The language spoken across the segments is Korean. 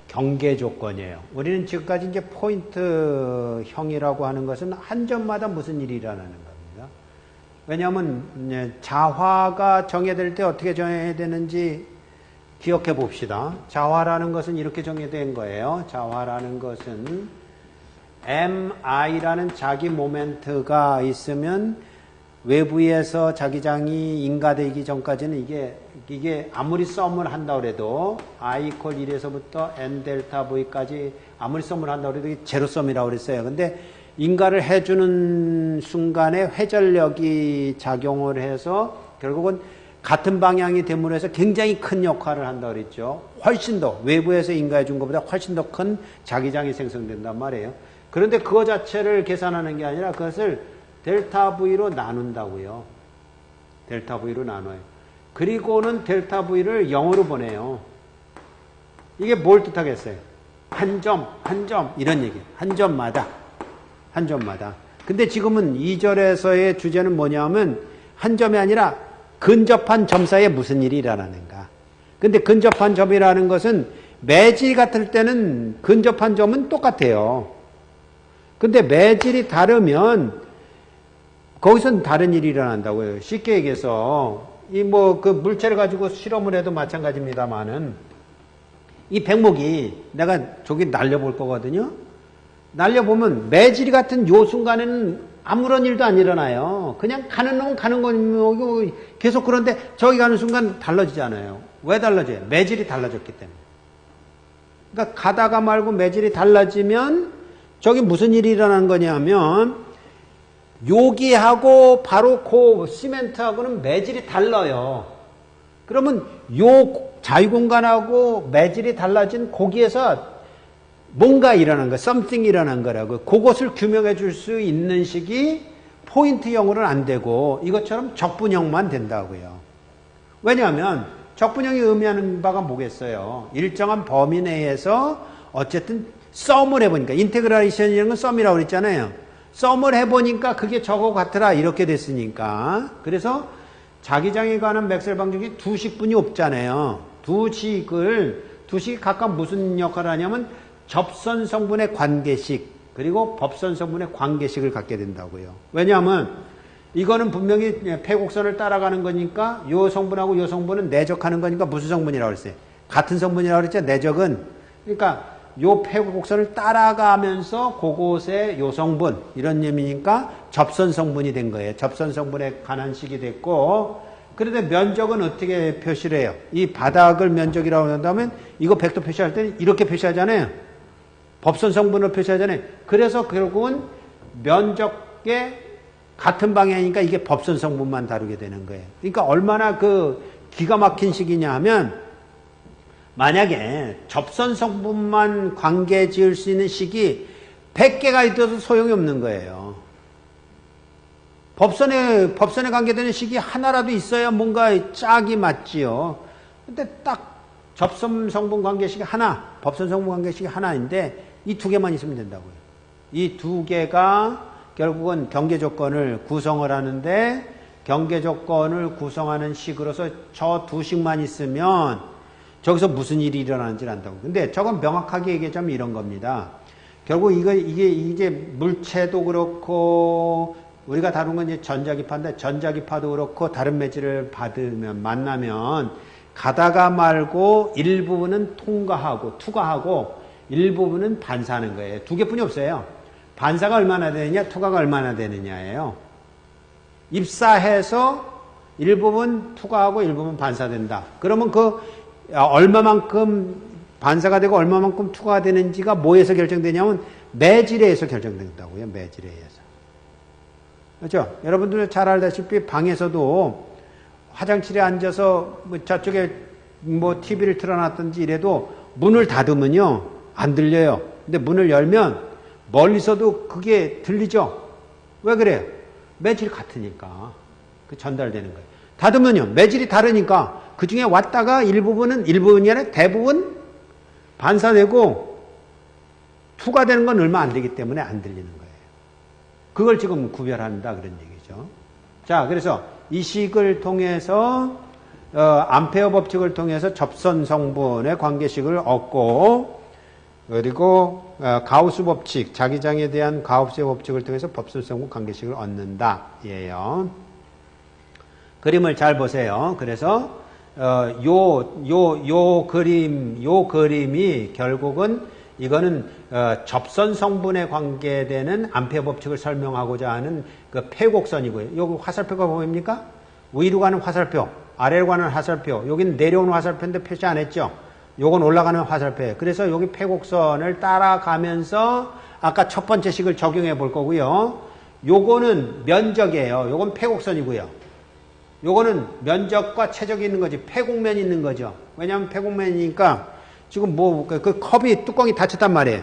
경계 조건이에요. 우리는 지금까지 이제 포인트형이라고 하는 것은 한 점마다 무슨 일이 일어나는 겁니다. 왜냐하면 자화가 정해질 때 어떻게 정해야 되는지 기억해 봅시다. 자화라는 것은 이렇게 정해된 거예요. 자화라는 것은 MI라는 자기 모멘트가 있으면 외부에서 자기장이 인가되기 전까지는 이게 아무리 썸을 한다고 해도 I equal 1에서부터 N 델타 V까지 아무리 썸을 한다고 해도 이게 제로 썸이라고 그랬어요. 근데 인가를 해주는 순간에 회전력이 작용을 해서 결국은 같은 방향이 됨으로 해서 굉장히 큰 역할을 한다고 그랬죠. 훨씬 더 외부에서 인가해 준 것보다 훨씬 더 큰 자기장이 생성된단 말이에요. 그런데 그거 자체를 계산하는 게 아니라 그것을 델타 V로 나눈다고요. 델타 V로 나눠요. 그리고는 델타 V를 0으로 보내요. 이게 뭘 뜻하겠어요? 한 점 이런 얘기. 한 점마다. 근데 지금은 2절에서의 주제는 뭐냐면 한 점이 아니라 근접한 점 사이에 무슨 일이 일어나는가. 근데 근접한 점이라는 것은 매질 같을 때는 근접한 점은 똑같아요. 근데 매질이 다르면 거기서는 다른 일이 일어난다고요. 쉽게 얘기해서 이 그 물체를 가지고 실험을 해도 마찬가지입니다만은 이 백목이 내가 저기 날려볼 거거든요. 날려보면 매질 같은 요 순간에는 아무런 일도 안 일어나요. 그냥 가는 놈은 가는 거고 계속. 그런데 저기 가는 순간 달라지잖아요. 왜 달라져요? 매질이 달라졌기 때문에. 그러니까 가다가 말고 매질이 달라지면 저기 무슨 일이 일어나는 거냐면 여기하고 바로 그 시멘트하고는 매질이 달라요. 그러면 요 자유공간하고 매질이 달라진 거기에서 뭔가 일어난 거, something 일어난 거라고. 그것을 규명해 줄 수 있는 식이 포인트형으로는 안 되고 이것처럼 적분형만 된다고요. 왜냐하면 적분형이 의미하는 바가 뭐겠어요? 일정한 범위 내에서 어쨌든 썸을 해보니까 인테그레이션이라는 건 썸이라고 그랬잖아요. 썸을 해보니까 그게 저거 같더라 이렇게 됐으니까. 그래서 자기장에 관한 맥스웰 방정식이 두 식분이 없잖아요. 두 식이 각각 무슨 역할을 하냐면 접선 성분의 관계식 그리고 법선 성분의 관계식을 갖게 된다고요. 왜냐하면 이거는 분명히 폐곡선을 따라가는 거니까 요 성분하고 요 성분은 내적하는 거니까 무슨 성분이라고 그랬어요? 같은 성분이라고 그랬죠. 내적은. 그러니까 요 폐곡선을 따라가면서 그곳에 요 성분 이런 의미니까 접선 성분이 된 거예요. 접선 성분에 관한 식이 됐고. 그런데 면적은 어떻게 표시를 해요? 이 바닥을 면적이라고 한다면 이거 벡터 표시할 때는 이렇게 표시하잖아요. 법선 성분을 표시하잖아요. 그래서 결국은 면적의 같은 방향이니까 이게 법선 성분만 다루게 되는 거예요. 그러니까 얼마나 기가 막힌 식이냐 하면 만약에 접선 성분만 관계 지을 수 있는 식이 100개가 있어도 소용이 없는 거예요. 법선에 관계되는 식이 하나라도 있어야 뭔가 짝이 맞지요. 근데 딱 접선 성분 관계식이 하나, 법선 성분 관계식이 하나인데 이 두 개만 있으면 된다고요. 이 두 개가 결국은 경계 조건을 구성을 하는데 경계 조건을 구성하는 식으로서 저 두 식만 있으면 저기서 무슨 일이 일어나는지를 안다고. 근데 저건 명확하게 얘기하자면 이런 겁니다. 결국 이게 물체도 그렇고 우리가 다룬 건 이제 전자기파인데 전자기파도 그렇고 다른 매질을 만나면 가다가 말고 일부분은 투과하고 일부분은 반사하는 거예요. 두 개뿐이 없어요. 반사가 얼마나 되느냐, 투과가 얼마나 되느냐예요. 입사해서 일부분 투과하고 일부분 반사된다. 그러면 얼마만큼 반사가 되고 얼마만큼 투과가 되는지가 뭐에서 결정되냐면 매질에 의해서 결정된다고요. 매질에 의해서. 그렇죠? 여러분들 잘 알다시피 방에서도 화장실에 앉아서 저쪽에 TV를 틀어놨든지 이래도 문을 닫으면요 안 들려요. 근데 문을 열면 멀리서도 그게 들리죠? 왜 그래요? 매질이 같으니까. 전달되는 거예요. 닫으면요 매질이 다르니까 그 중에 왔다가 일부분이 아니라 대부분 반사되고 투과되는 건 얼마 안 되기 때문에 안 들리는 거예요. 그걸 지금 구별한다 그런 얘기죠. 자, 그래서 이 식을 통해서 암페어 법칙을 통해서 접선 성분의 관계식을 얻고 그리고 가우스 법칙, 자기장에 대한 가우스의 법칙을 통해서 법순성분 관계식을 얻는다. 예요. 그림을 잘 보세요. 그래서 요 그림이 결국은 이거는 접선 성분에 관계되는 암페어 법칙을 설명하고자 하는 그 폐곡선이고요. 여기 화살표가 보입니까? 위로 가는 화살표, 아래로 가는 화살표, 여기는 내려오는 화살표인데 표시 안 했죠? 요건 올라가는 화살표예요. 그래서 여기 폐곡선을 따라가면서 아까 첫 번째 식을 적용해 볼 거고요. 요거는 면적이에요. 요건 폐곡선이고요. 요거는 면적과 최적이 있는 거지. 폐곡면이 있는 거죠. 왜냐하면 폐곡면이니까 지금 그 컵이 뚜껑이 닫혔단 말이에요.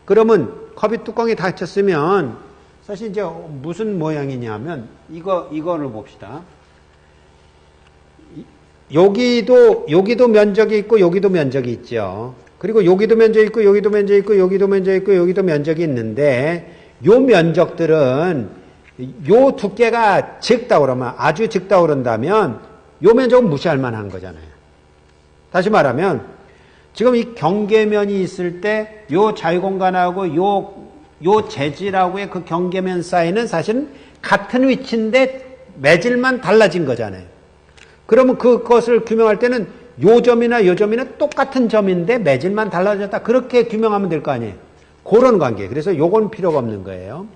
그러면 컵이 뚜껑이 닫혔으면 사실 이제 무슨 모양이냐면 이거를 봅시다. 여기도 면적이 있고 여기도 면적이 있죠. 그리고 여기도 면적이 있고 여기도 면적이 있고 여기도 면적이 있고 여기도 면적이 있는데 요 면적들은 요 두께가 적다 그러면 아주 적다 그런다면 요 면적은 무시할 만한 거잖아요. 다시 말하면 지금 이 경계면이 있을 때 요 자유공간하고 요 재질하고의 그 경계면 사이는 사실은 같은 위치인데 매질만 달라진 거잖아요. 그러면 그것을 규명할 때는 요 점이나 요 점이나 똑같은 점인데 매질만 달라졌다. 그렇게 규명하면 될 거 아니에요. 그런 관계. 그래서 요건 필요가 없는 거예요.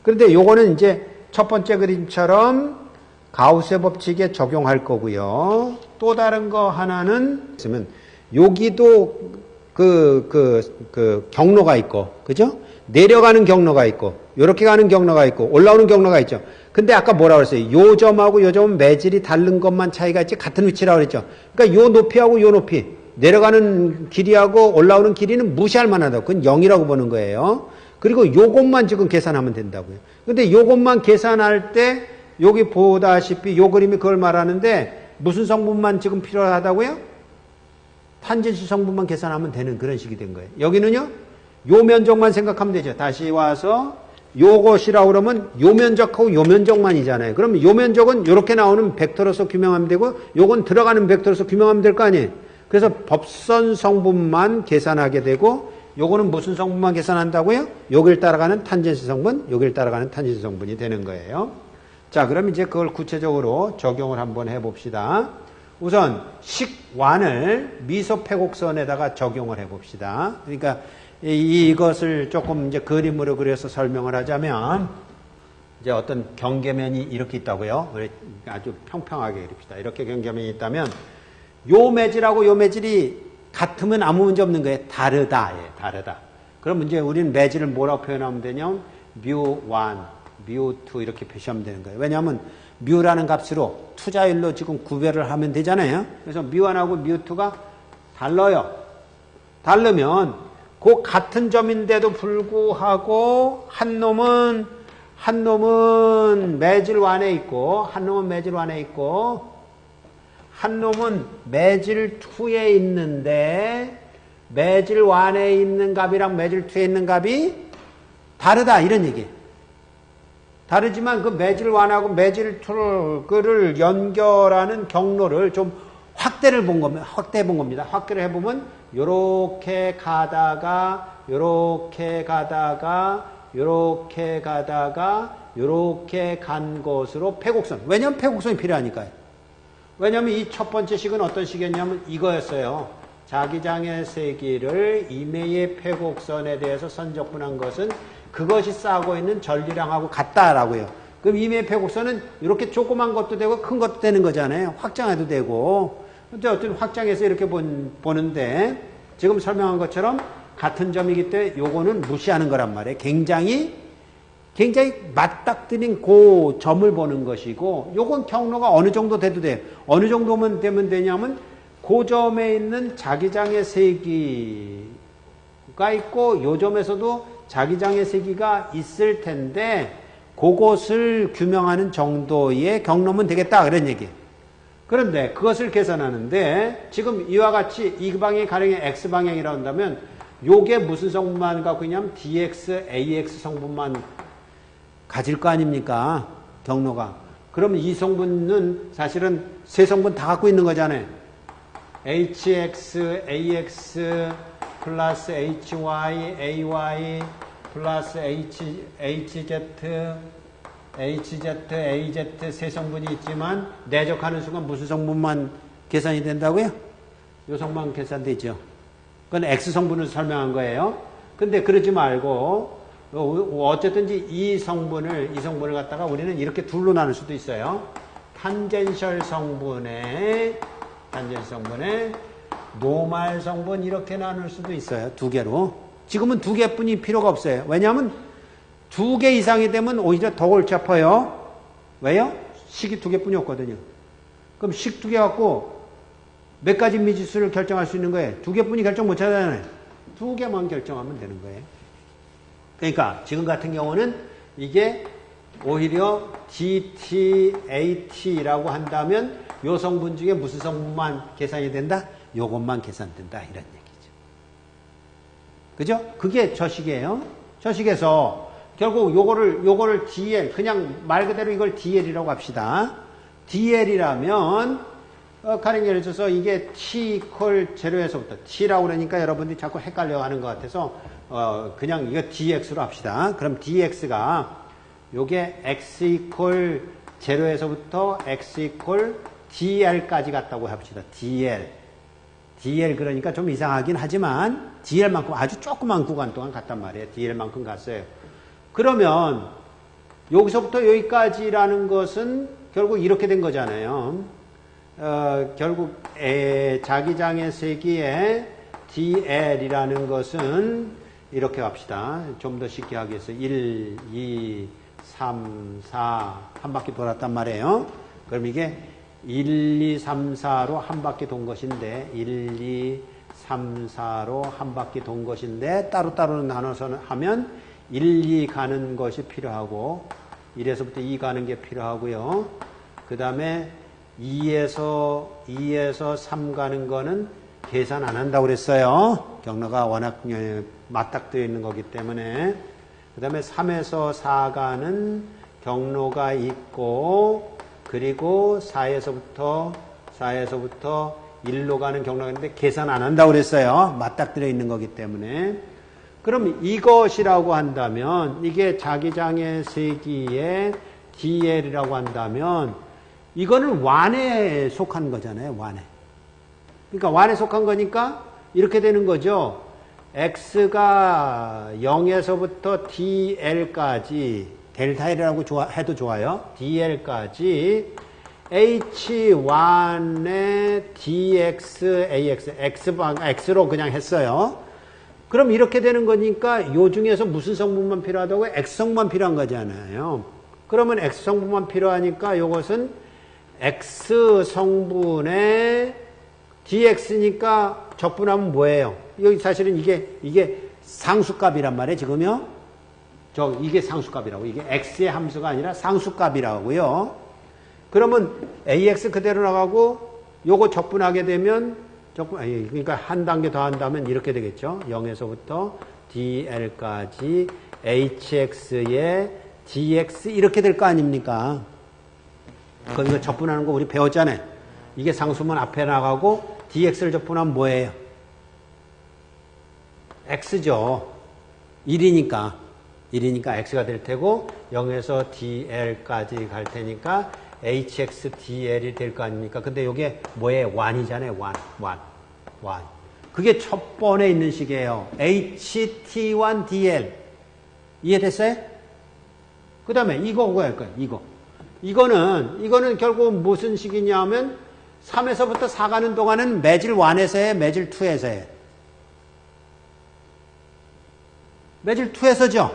그런데 요거는 이제 첫 번째 그림처럼 가우스의 법칙에 적용할 거고요. 또 다른 거 하나는 있으면 여기도 그 경로가 있고, 그죠? 내려가는 경로가 있고, 이렇게 가는 경로가 있고, 올라오는 경로가 있죠. 근데 아까 뭐라고 그랬어요? 요 점하고 요 점은 매질이 다른 것만 차이가 있지 같은 위치라고 그랬죠. 그러니까 요 높이하고 요 높이, 내려가는 길이하고 올라오는 길이는 무시할 만하다고. 그건 0이라고 보는 거예요. 그리고 요것만 지금 계산하면 된다고요. 근데 요것만 계산할 때 여기 보다시피 요 그림이 그걸 말하는데 무슨 성분만 지금 필요하다고요? 탄젠시 성분만 계산하면 되는 그런 식이 된 거예요. 여기는요, 요 면적만 생각하면 되죠. 다시 와서 요것이라고 그러면 요 면적하고 요 면적만이잖아요. 그러면 요 면적은 요렇게 나오는 벡터로서 규명하면 되고 요건 들어가는 벡터로서 규명하면 될 거 아니에요. 그래서 법선 성분만 계산하게 되고 요거는 무슨 성분만 계산한다고요? 여길 따라가는 탄젠시 성분, 여길 따라가는 탄젠시 성분이 되는 거예요. 자, 그럼 이제 그걸 구체적으로 적용을 한번 해봅시다. 우선 식1을 미소 폐곡선에다가 적용을 해봅시다. 그러니까 이것을 조금 이제 그림으로 그려서 설명을 하자면 이제 어떤 경계면이 이렇게 있다고요. 아주 평평하게 그립시다. 이렇게 경계면이 있다면 요 매질하고 요 매질이 같으면 아무 문제 없는 거예요. 다르다. 예, 다르다. 그럼 이제 우리는 매질을 뭐라고 표현하면 되냐면 뮤1, 뮤2 이렇게 표시하면 되는 거예요. 왜냐하면 뮤라는 값으로 투자율로 지금 구별을 하면 되잖아요. 그래서 뮤1하고 뮤2가 달라요. 다르면 그 같은 점인데도 불구하고 한 놈은 매질 1에 있고 한 놈은 매질 1에 있고 한 놈은 매질 2에 있는데 매질 1에 있는 값이랑 매질 2에 있는 값이 다르다 이런 얘기예요. 다르지만 그 매질 1하고 매질 2를 연결하는 경로를 좀 확대해 본 겁니다. 확대를 해보면 요렇게 가다가 요렇게 가다가 요렇게 가다가 요렇게 간 것으로 폐곡선. 왜냐하면 폐곡선이 필요하니까요. 왜냐하면 이 첫 번째 식은 어떤 식이었냐면 이거였어요. 자기장의 세기를 임의의 폐곡선에 대해서 선적분한 것은 그것이 싸고 있는 전류량하고 같다라고요. 그럼 임의의 폐곡선은 이렇게 조그만 것도 되고 큰 것도 되는 거잖아요. 확장해도 되고. 근데 어쨌든 확장해서 이렇게 보는데 지금 설명한 것처럼 같은 점이기 때문에 요거는 무시하는 거란 말이에요. 굉장히 맞닥뜨린 그 점을 보는 것이고 요건 경로가 어느 정도 돼도 돼요. 어느 정도면 되면 되냐면 그 점에 있는 자기장의 세기가 있고 요 점에서도 자기장의 세기가 있을 텐데 그것을 규명하는 정도의 경로면 되겠다 그런 얘기예요. 그런데 그것을 계산하는데 지금 이와 같이 이 방향이 가령의 X방향이라고 한다면 요게 무슨 성분만 갖고 있냐면 DX, AX 성분만 가질 거 아닙니까? 경로가. 그러면 이 성분은 사실은 세 성분 다 갖고 있는 거잖아요. HX, AX, 플러스 HY, AY, 플러스 HZ, AZ 세 성분이 있지만 내적하는 순간 무슨 성분만 계산이 된다고요? 요 성분만 계산되죠. 그건 X 성분을 설명한 거예요. 근데 그러지 말고 어쨌든지 이 성분을 갖다가 우리는 이렇게 둘로 나눌 수도 있어요. 탄젠셜 성분에 노말 성분 이렇게 나눌 수도 있어요. 두 개로. 지금은 두 개뿐이 필요가 없어요. 왜냐하면 두 개 이상이 되면 오히려 더 골치 아파요. 왜요? 식이 두 개뿐이 없거든요. 그럼 식 두 개 갖고 몇 가지 미지수를 결정할 수 있는 거예요. 두 개뿐이 결정 못 하잖아요. 두 개만 결정하면 되는 거예요. 그러니까 지금 같은 경우는 이게 오히려 DTAT라고 한다면 요 성분 중에 무슨 성분만 계산이 된다? 요것만 계산된다. 이런 얘기죠. 그죠? 그게 저식이에요. 저식에서 결국 요거를 DL, 그냥 말 그대로 이걸 DL이라고 합시다. DL이라면, 가령 예를 들어서 이게 T 이퀄 0에서부터 T라고 그러니까 여러분들이 자꾸 헷갈려 하는 것 같아서, 그냥 이거 DX로 합시다. 그럼 DX가 요게 X 이퀄 0에서부터 X 이퀄 DL까지 갔다고 합시다. DL 그러니까 좀 이상하긴 하지만 DL만큼 아주 조그만 구간 동안 갔단 말이에요. DL만큼 갔어요. 그러면 여기서부터 여기까지라는 것은 결국 이렇게 된 거잖아요. 결국 자기장의 세기에 DL이라는 것은 이렇게 갑시다. 좀 더 쉽게 하기 위해서 1, 2, 3, 4 한 바퀴 돌았단 말이에요. 그럼 이게 1, 2, 3, 4로 한 바퀴 돈 것인데 1, 2, 3, 4로 한 바퀴 돈 것인데 따로따로 나눠서 하면 1, 2 가는 것이 필요하고 1에서부터 2 가는 게 필요하고요. 그 다음에 2에서 3 가는 거는 계산 안 한다고 그랬어요. 경로가 워낙 맞닥뜨려 있는 거기 때문에. 그 다음에 3에서 4 가는 경로가 있고 그리고 4에서부터 1로 가는 경로가 있는데 계산 안 한다고 그랬어요. 맞닥뜨려 있는 거기 때문에. 그럼 이것이라고 한다면 이게 자기장의 세기의 DL이라고 한다면 이거는 완에 속한 거잖아요. 완에. 그러니까 완에 속한 거니까 이렇게 되는 거죠. X가 0에서부터 DL까지 델타 L이라고 해도 좋아요. DL까지 H1의 DX, AX, X로 그냥 했어요. 그럼 이렇게 되는 거니까 요 중에서 무슨 성분만 필요하다고요? X 성분만 필요한 거잖아요. 그러면 X 성분만 필요하니까 요것은 X 성분의 DX니까 적분하면 뭐예요? 여기 사실은 이게 상수값이란 말이에요, 지금요. 이게 상수값이라고. 이게 X의 함수가 아니라 상수값이라고요. 그러면 AX 그대로 나가고 요거 적분하게 되면 그러니까 한 단계 더 한다면 이렇게 되겠죠. 0에서부터 DL까지 HX의 DX 이렇게 될 거 아닙니까? 이거 적분하는 거 우리 배웠잖아요. 이게 상수면 앞에 나가고 DX를 적분하면 뭐예요? X죠. 1이니까 X가 될 테고 0에서 DL까지 갈 테니까 HX DL이 될 거 아닙니까? 근데 이게 뭐예요? 완이잖아요. 완. 그게 첫 번에 있는 식이에요. HT1 DL. 이해됐어요? 그 다음에 이거 뭐야? 이거는 결국 무슨 식이냐면 3에서부터 4 가는 동안은 매질 1에서의 매질 2에서의 매질 2에서죠.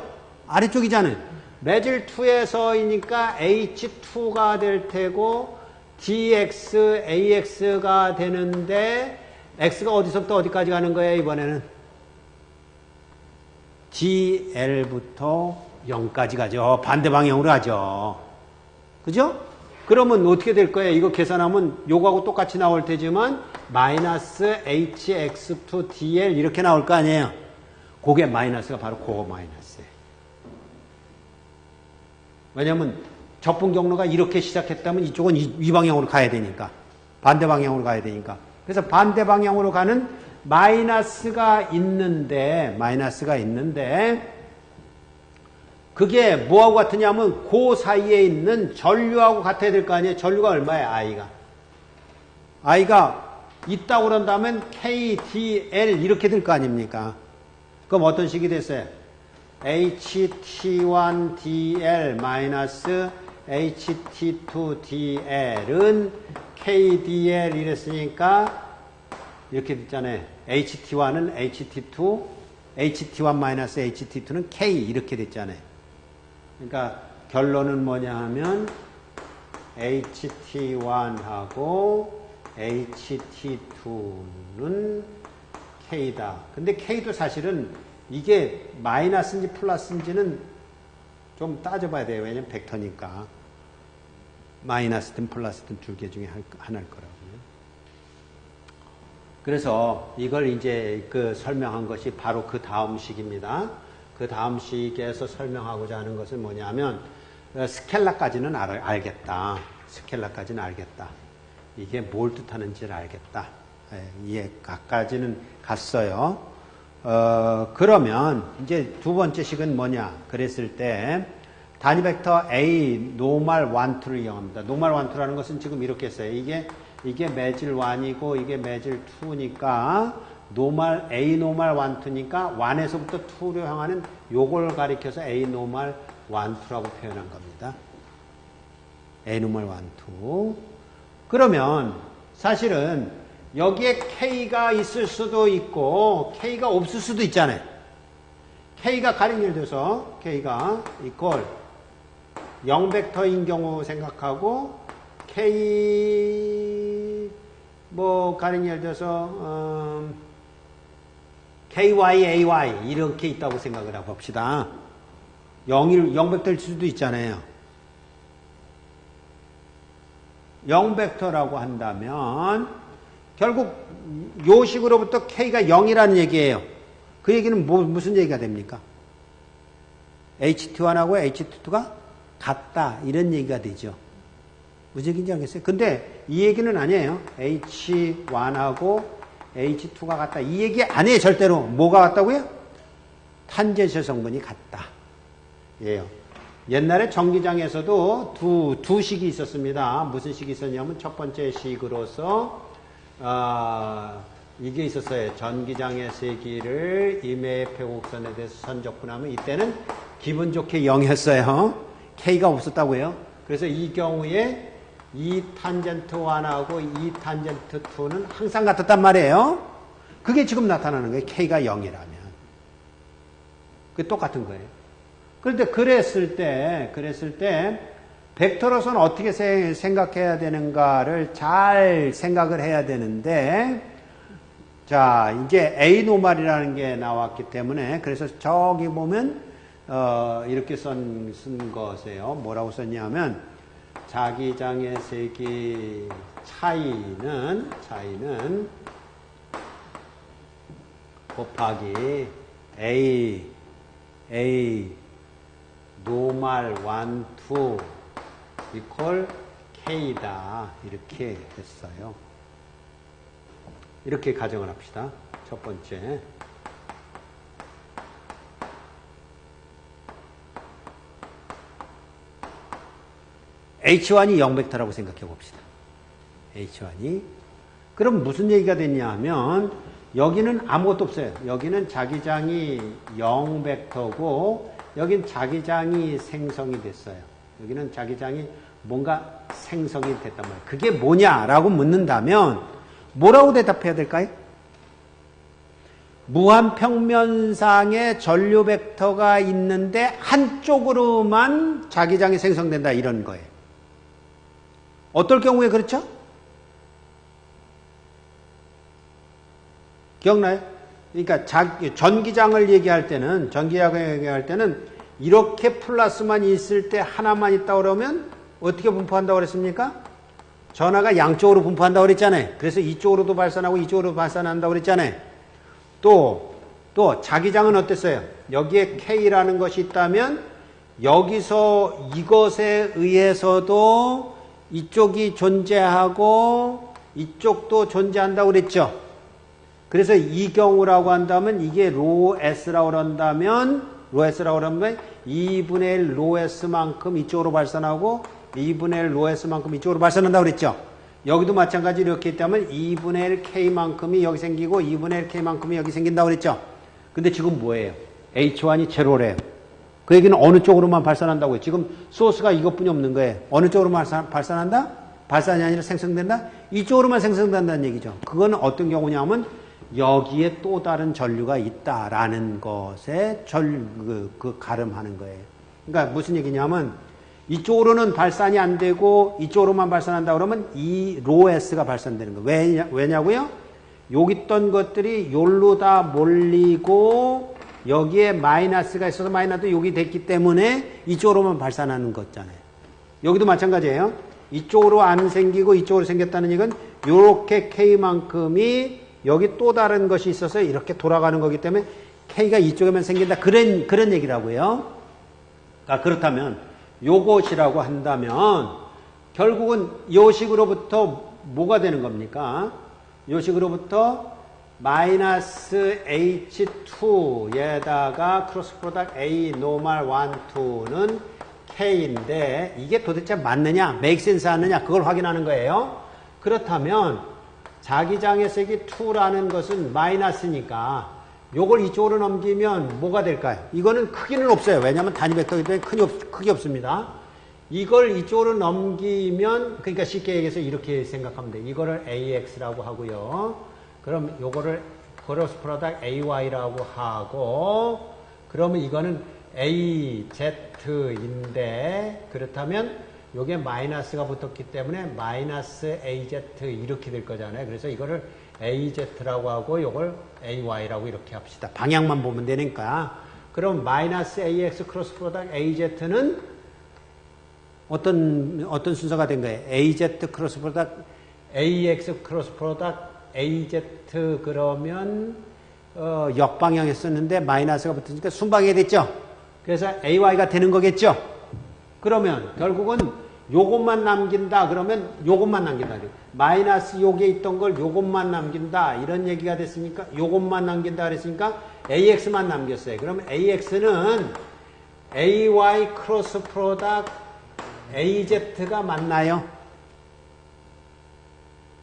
아래쪽이잖아요. 매질 2에서이니까 H2가 될 테고 DX, AX가 되는데 X가 어디서부터 어디까지 가는 거예요, 이번에는? DL부터 0까지 가죠. 반대 방향으로 가죠. 그죠? 그러면 어떻게 될 거예요? 이거 계산하면 요거하고 똑같이 나올 테지만 마이너스 HX2 DL 이렇게 나올 거 아니에요? 그게 마이너스가 바로 그거 마이너스예요. 왜냐면 적분 경로가 이렇게 시작했다면 이쪽은 이 방향으로 가야 되니까. 반대 방향으로 가야 되니까. 그래서 반대 방향으로 가는 마이너스가 있는데 그게 뭐하고 같으냐면 그 사이에 있는 전류하고 같아야 될 거 아니에요. 전류가 얼마예요? I가 있다고 그런다면 KDL 이렇게 될 거 아닙니까? 그럼 어떤 식이 됐어요? HT1DL 마이너스 HT2DL은 KDL 이랬으니까 이렇게 됐잖아요. HT1은 HT2, HT1 마이너스 HT2는 K 이렇게 됐잖아요. 그러니까 결론은 뭐냐 하면 HT1하고 HT2는 K다. 근데 K도 사실은 이게 마이너스인지 플러스인지는 좀 따져봐야 돼요. 왜냐면 벡터니까. 마이너스든 플러스든 두 개 중에 하나일 거라고요. 그래서 이걸 이제 설명한 것이 바로 그 다음 식입니다. 그 다음 식에서 설명하고자 하는 것은 뭐냐면 스켈라까지는 알겠다. 스켈라까지는 알겠다. 이게 뭘 뜻하는지를 알겠다. 이해까지는 갔어요. 그러면 이제 두 번째 식은 뭐냐? 그랬을 때 단위 벡터 A 노멀 1, 2를 이용합니다. 노멀 1, 2라는 것은 지금 이렇게 했어요. 이게 매질 1이고 이게 매질 2니까 노멀 A 노멀 1, 2니까 1에서부터 2로 향하는 요걸 가리켜서 A 노멀 1, 2라고 표현한 겁니다. A 노멀 1, 2. 그러면 사실은 여기에 K가 있을 수도 있고 K가 없을 수도 있잖아요. K가 가령 예를 들어서 K가 이퀄 0벡터인 경우 생각하고 K 가령 예를 들어서 KY, AY 이렇게 있다고 생각을 해봅시다. 0벡터일 수도 있잖아요. 0벡터라고 한다면 결국 요 식으로부터 K가 0이라는 얘기예요. 그 얘기는 무슨 얘기가 됩니까? HT1하고 HT2가 같다 이런 얘기가 되죠. 무슨 얘기인지 알겠어요? 근데 이 얘기는 아니에요. H1하고 H2가 같다 이 얘기 아니에요. 절대로. 뭐가 같다고요? 탄젠셜 성분이 같다. 예요. 옛날에 전기장에서도 두 식이 있었습니다. 무슨 식이 있었냐면 첫 번째 식으로서 이게 있었어요. 전기장의 세기를 임의 표곡선에 대해서 선적분하면 이때는 기분 좋게 0이었어요. K가 없었다고요. 그래서 이 경우에 이 탄젠트 1하고 이 탄젠트 2는 항상 같았단 말이에요. 그게 지금 나타나는 거예요. K가 0이라면. 그게 똑같은 거예요. 그런데 그랬을 때 벡터로서는 어떻게 생각해야 되는가를 잘 생각을 해야 되는데 자 이제 A 노멀이라는 게 나왔기 때문에 그래서 저기 보면 이렇게 쓴 것이에요. 뭐라고 썼냐면 자기장의 세기 차이는 곱하기 A 노멀 1, 2 이퀄 K다 이렇게 했어요. 이렇게 가정을 합시다. 첫 번째 H1이 0벡터라고 생각해 봅시다. H1이 그럼 무슨 얘기가 됐냐 하면 여기는 아무것도 없어요. 여기는 자기장이 0벡터고 여긴 자기장이 생성이 됐어요. 여기는 자기장이 뭔가 생성이 됐단 말이에요. 그게 뭐냐라고 묻는다면 뭐라고 대답해야 될까요? 무한평면상에 전류 벡터가 있는데 한쪽으로만 자기장이 생성된다 이런 거예요. 어떨 경우에 그렇죠? 기억나요? 그러니까 전기장을 얘기할 때는 이렇게 플러스만 있을 때 하나만 있다 그러면 어떻게 분포한다고 그랬습니까? 전하가 양쪽으로 분포한다고 그랬잖아요. 그래서 이쪽으로도 발산하고 이쪽으로도 발산한다고 그랬잖아요. 또 자기장은 어땠어요? 여기에 K라는 것이 있다면 여기서 이것에 의해서도 이쪽이 존재하고 이쪽도 존재한다고 그랬죠. 그래서 이 경우라고 한다면 이게 로 S라고 그런다면 2분의 1 로 S만큼 이쪽으로 발산하고 2분의 1 로 S만큼 이쪽으로 발산한다고 그랬죠. 여기도 마찬가지 이렇게 있다면 2분의 1 K만큼이 여기 생기고 2분의 1 K만큼이 여기 생긴다고 그랬죠. 근데 지금 뭐예요? H1이 제로래요. 그 얘기는 어느 쪽으로만 발산한다고요? 지금 소스가 이것뿐이 없는 거예요. 어느 쪽으로만 발산한다? 발산이 아니라 생성된다? 이쪽으로만 생성된다는 얘기죠. 그건 어떤 경우냐면 여기에 또 다른 전류가 있다라는 것에 가름하는 거예요. 그러니까 무슨 얘기냐면 이쪽으로는 발산이 안 되고 이쪽으로만 발산한다 그러면 이 로 S가 발산되는 거예요. 왜냐고요? 여기 있던 것들이 요로 다 몰리고 여기에 마이너스가 있어서 마이너스도 여기 됐기 때문에 이쪽으로만 발산하는 거잖아요. 여기도 마찬가지예요. 이쪽으로 안 생기고 이쪽으로 생겼다는 얘기는 이렇게 K만큼이 여기 또 다른 것이 있어서 이렇게 돌아가는 거기 때문에 K가 이쪽에만 생긴다. 그런 얘기라고요. 그러니까 그렇다면 요것이라고 한다면 결국은 요 식으로부터 뭐가 되는 겁니까? 요 식으로부터 마이너스 H2에다가 크로스 프로덕트 A 노멀 1, 2는 K인데 이게 도대체 맞느냐? make sense 하느냐? 그걸 확인하는 거예요. 그렇다면 자기장에서 이게 2라는 것은 마이너스니까 요걸 이쪽으로 넘기면 뭐가 될까요? 이거는 크기는 없어요. 왜냐하면 단위 벡터이기 때문에 크기 없습니다. 이걸 이쪽으로 넘기면 그러니까 쉽게 얘기해서 이렇게 생각하면 돼요. 이거를 AX라고 하고요. 그럼 요거를 크로스 프로덕트 AY라고 하고 그러면 이거는 AZ인데 그렇다면 요게 마이너스가 붙었기 때문에 마이너스 AZ 이렇게 될 거잖아요. 그래서 이거를 AZ라고 하고 요걸 AY라고 이렇게 합시다. 방향만 보면 되니까. 그럼 마이너스 AX 크로스 프로덕트 AZ는 어떤 순서가 된 거예요? AZ 크로스 프로덕트 AX 크로스 프로덕트 AZ 그러면 역방향에 썼는데 마이너스가 붙으니까 순방향이 됐죠. 그래서 AY가 되는 거겠죠. 그러면 결국은 요것만 남긴다 그러면 요것만 남긴다. 마이너스 요게 있던 걸 요것만 남긴다 이런 얘기가 됐으니까 요것만 남긴다 그랬으니까 AX만 남겼어요. 그러면 AX는 AY 크로스 프로덕트 AZ가 맞나요?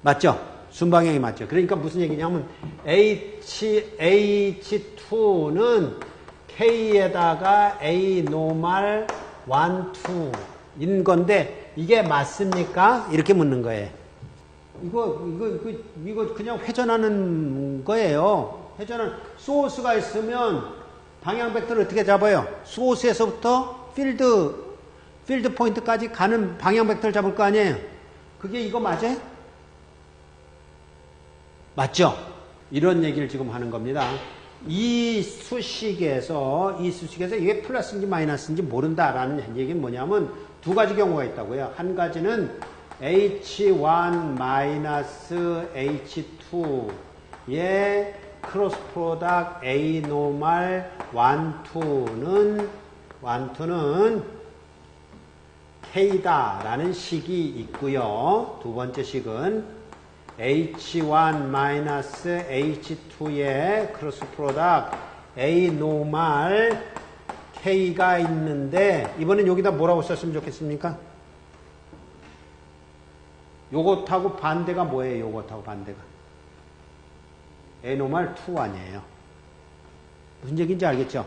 맞죠? 순방향이 맞죠. 그러니까 무슨 얘기냐면 H2는 K에다가 A 노멀 1, 2인 건데 이게 맞습니까? 이렇게 묻는 거예요. 이거 그냥 회전하는 거예요. 소스가 있으면 방향 벡터를 어떻게 잡아요? 소스에서부터 필드 포인트까지 가는 방향 벡터를 잡을 거 아니에요? 그게 이거 맞아요? 맞죠? 이런 얘기를 지금 하는 겁니다. 이 수식에서 이게 플러스인지 마이너스인지 모른다라는 얘기는 뭐냐면 두 가지 경우가 있다고요. 한 가지는 H1 마이너스 H2의 크로스 프로덕트 A 노멀 1, 2는 K다라는 식이 있고요. 두 번째 식은 H1 마이너스 H2의 크로스 프로덕트 A 노멀 K가 있는데 이번엔 여기다 뭐라고 썼으면 좋겠습니까? 요것하고 반대가 뭐예요? 요것하고 반대가 A 노멀 2 아니에요. 무슨 얘기인지 알겠죠?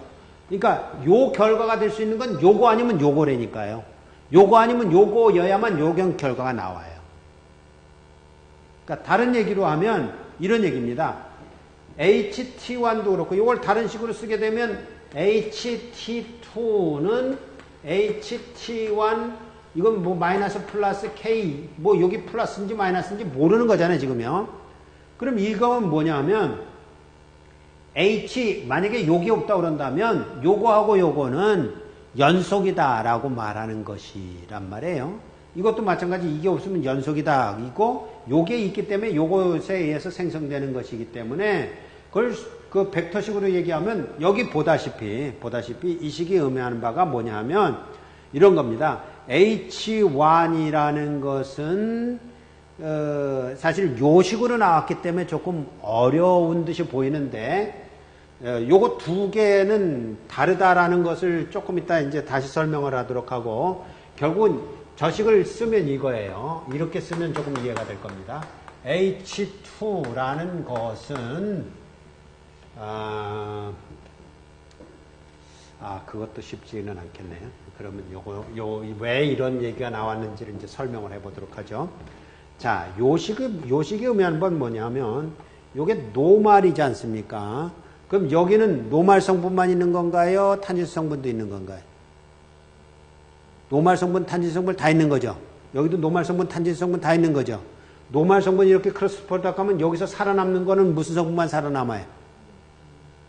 그러니까 요 결과가 될 수 있는 건 요거 아니면 요거라니까요. 요거 아니면 요거여야만 요경 결과가 나와요. 그러니까 다른 얘기로 하면 이런 얘기입니다. HT1도 그렇고 이걸 다른 식으로 쓰게 되면 HT2는 HT1 이건 뭐 마이너스 플러스 K 뭐 여기 플러스인지 마이너스인지 모르는 거잖아요 지금요. 그럼 이건 뭐냐면 H 만약에 요게 없다 그런다면 요거하고 요거는 연속이다라고 말하는 것이란 말이에요. 이것도 마찬가지 이게 없으면 연속이다. 이고 요게 있기 때문에 요것에 의해서 생성되는 것이기 때문에 그걸 그 벡터식으로 얘기하면 여기 보다시피 이 식이 의미하는 바가 뭐냐면 이런 겁니다. H1이라는 것은 사실 요식으로 나왔기 때문에 조금 어려운 듯이 보이는데, 요거 두 개는 다르다라는 것을 조금 이따 이제 다시 설명을 하도록 하고, 결국은 저식을 쓰면 이거예요. 이렇게 쓰면 조금 이해가 될 겁니다. H2라는 것은, 그것도 쉽지는 않겠네요. 그러면 왜 이런 얘기가 나왔는지를 이제 설명을 해보도록 하죠. 자, 요식이 의미하는 건 뭐냐면, 요게 노말이지 않습니까? 그럼 여기는 노말 성분만 있는 건가요? 탄진수 성분도 있는 건가요? 노말 성분, 탄진수 성분 다 있는 거죠. 여기도 노말 성분, 탄진수 성분 다 있는 거죠. 노말 성분이 이렇게 크로스 프로덕트 하면 여기서 살아남는 거는 무슨 성분만 살아남아요?